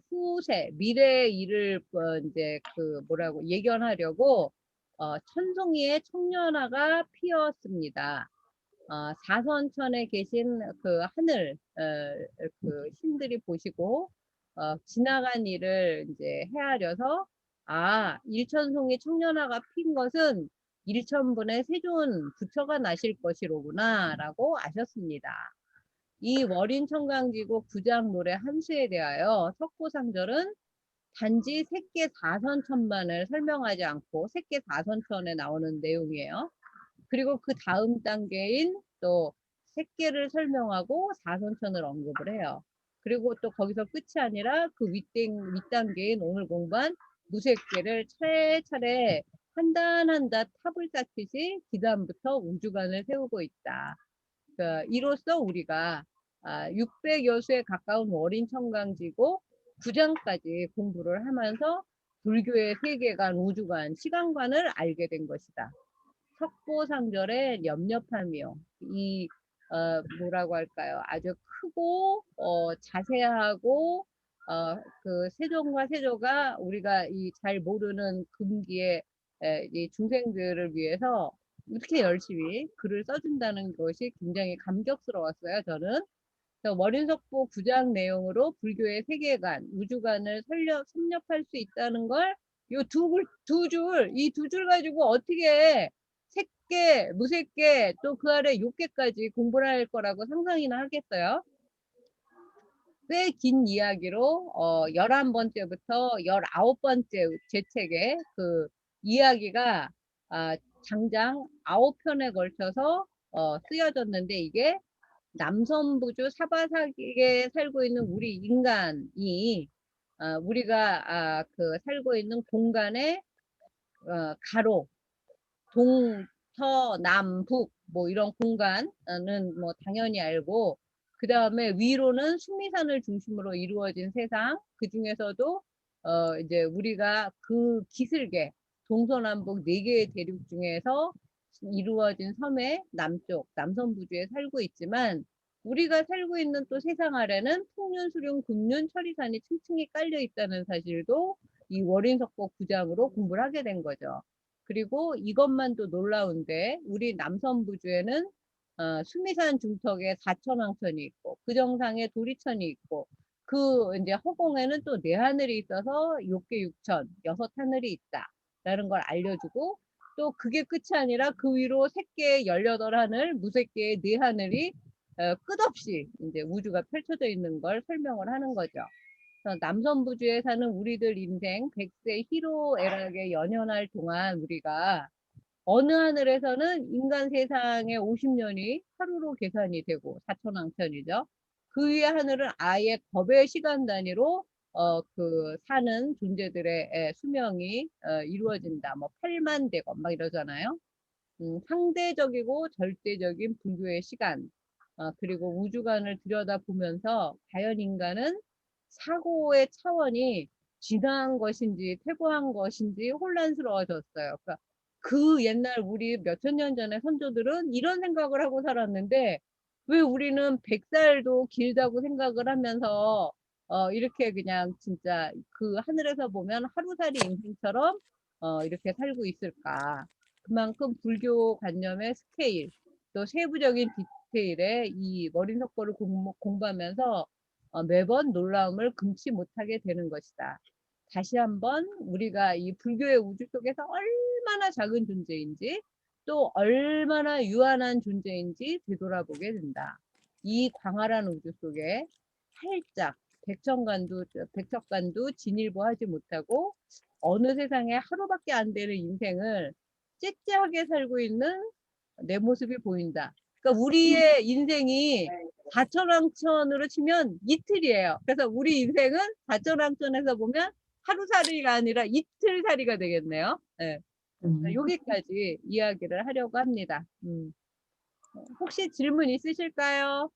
후세 미래의 일을 이제 그 뭐라고 예견하려고 천송이의 청년화가 피었습니다. 사선천에 계신 그 하늘 그 신들이 보시고 지나간 일을 이제 헤아려서 일천송이 청년화가 핀 것은 일천분의 세존 부처가 나실 것이로구나 라고 아셨습니다. 이 월인청강지고 9장 노래 한수에 대하여 석고상절은 단지 색계 사선천만을 설명하지 않고 색계 사선천에 나오는 내용이에요. 그리고 그 다음 단계인 또 색계를 설명하고 사선천을 언급을 해요. 그리고 또 거기서 끝이 아니라 그 윗단계인 오늘 공부한 무색계를 차례차례 한 단 한 단 탑을 쌓듯이 기단부터 우주관을 세우고 있다. 이로써 우리가 600여 수에 가까운 월인청강지고 9장까지 공부를 하면서 불교의 세계관, 우주관, 시간관을 알게 된 것이다. 석고상절의 엽렵함이요. 이 뭐라고 할까요? 아주 크고 자세하고 그 세종과 세조가 우리가 이 잘 모르는 금기의 이 중생들을 위해서 이렇게 열심히 글을 써준다는 것이 굉장히 감격스러웠어요. 저는. 월인석보 9장 내용으로 불교의 세계관, 우주관을 섭렵할 수 있다는 걸 이 이 두 줄 가지고 어떻게 색계, 무색계, 또 그 아래 6개까지 공부를 할 거라고 상상이나 하겠어요? 꽤 긴 이야기로 11번째부터 19번째 제 책에 그 이야기가 장장 9편에 걸쳐서 쓰여졌는데 이게 남선부주 사바삭에 살고 있는 우리 인간이 우리가 그 살고 있는 공간의 가로 동서남북 뭐 이런 공간은 뭐 당연히 알고 그 다음에 위로는 수미산을 중심으로 이루어진 세상, 그 중에서도 이제 우리가 그 기슭에 동서남북 4개의 대륙 중에서 이루어진 섬의 남쪽, 남선부주에 살고 있지만 우리가 살고 있는 또 세상 아래는 풍륜, 수륜, 금륜, 천리산이 층층이 깔려 있다는 사실도 이 월인석법 9장으로 공부를 하게 된 거죠. 그리고 이것만도 놀라운데 우리 남선부주에는 수미산 중턱에 사천왕천이 있고 그 정상에 도리천이 있고 그 이제 허공에는 또 내하늘이 있어서 욕계 육천, 6하늘이 있다라는 걸 알려주고 또 그게 끝이 아니라 그 위로 새끼의 18하늘, 무새끼의 4하늘이 끝없이 이제 우주가 펼쳐져 있는 걸 설명을 하는 거죠. 남선부주에 사는 우리들 인생 100세 희로애락에 연연할 동안 우리가 어느 하늘에서는 인간 세상의 50년이 하루로 계산이 되고 사천왕천이죠. 그 위에 하늘은 아예 겁의 시간 단위로 그 사는 존재들의 수명이 이루어진다. 뭐 8만 대건 막 이러잖아요. 상대적이고 절대적인 불교의 시간 그리고 우주관을 들여다보면서 과연 인간은 사고의 차원이 진화한 것인지 퇴보한 것인지 혼란스러워졌어요. 그러니까 그 옛날 우리 몇천 년 전에 선조들은 이런 생각을 하고 살았는데 왜 우리는 100살도 길다고 생각을 하면서 이렇게 그냥 진짜 그 하늘에서 보면 하루살이 인생처럼 이렇게 살고 있을까? 그만큼 불교 관념의 스케일, 또 세부적인 디테일에 이 머린석보를 공부하면서 매번 놀라움을 금치 못하게 되는 것이다. 다시 한번 우리가 이 불교의 우주 속에서 얼마나 작은 존재인지 또 얼마나 유한한 존재인지 되돌아보게 된다. 이 광활한 우주 속에 살짝 백척간도 진일보하지 못하고 어느 세상에 하루밖에 안 되는 인생을 째째하게 살고 있는 내 모습이 보인다. 그러니까 우리의 인생이 사천왕천으로 치면 이틀이에요. 그래서 우리 인생은 사천왕천에서 보면 하루살이가 아니라 이틀살이가 되겠네요. 네. 여기까지 이야기를 하려고 합니다. 혹시 질문 있으실까요?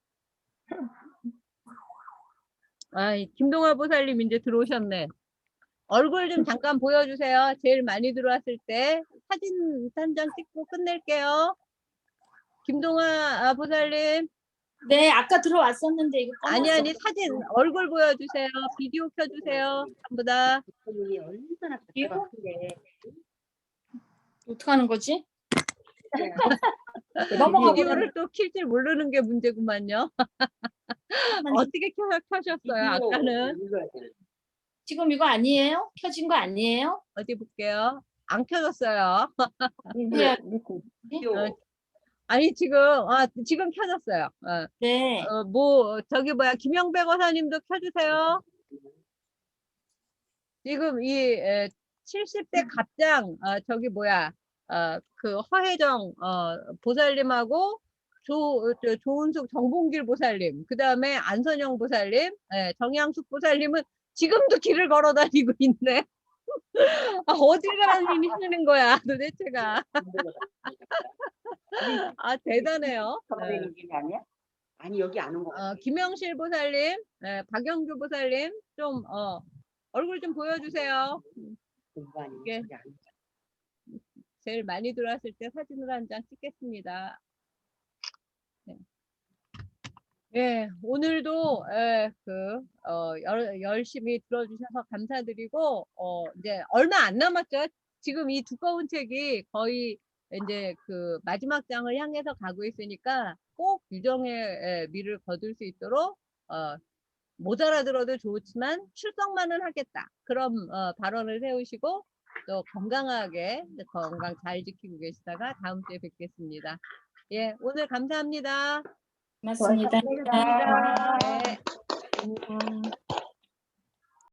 김동아 보살님 이제 들어오셨네. 얼굴 좀 잠깐 보여주세요. 제일 많이 들어왔을 때 사진 한 장 찍고 끝낼게요. 김동아 보살님. 네, 아까 들어왔었는데 이거 꺼놨어. 아니 사진 얼굴 보여주세요. 비디오 켜주세요. 전부 다. 얼마나 이거? 답답한데. 어떻게 하는 거지? 넘어가 비디오를 또 킬 줄 모르는 게 문제구만요. 어떻게 켜셨어요? 아까는 지금 이거 아니에요? 켜진 거 아니에요? 어디 볼게요. 안 켜졌어요. 네. 아니 지금 켜졌어요. 네. 뭐 저기 뭐야 김영배 거사님도 켜주세요. 지금 이 70대 갑장 저기 뭐야 그 허혜정 보살님하고 조은숙 정봉길 보살님 그 다음에 안선영 보살님 정양숙 보살님은 지금도 길을 걸어 다니고 있네. 어딜 가는 거야 도대체가. 대단해요. 아니 여기 안 온 거 같아. 김영실 보살님, 박영규 보살님 좀 얼굴 좀 보여주세요. 이게 제일 많이 들어왔을 때 사진을 한 장 찍겠습니다. 네, 오늘도 열심히 들어주셔서 감사드리고 이제 얼마 안 남았죠. 지금 이 두꺼운 책이 거의 이제 그 마지막 장을 향해서 가고 있으니까 꼭 유정의 미를 거둘 수 있도록 못 알아들어도 좋지만 출석만은 하겠다. 그런 발언을 세우시고 또 건강하게 건강 잘 지키고 계시다가 다음 주에 뵙겠습니다. 예, 오늘 감사합니다. 고맙습니다. 네.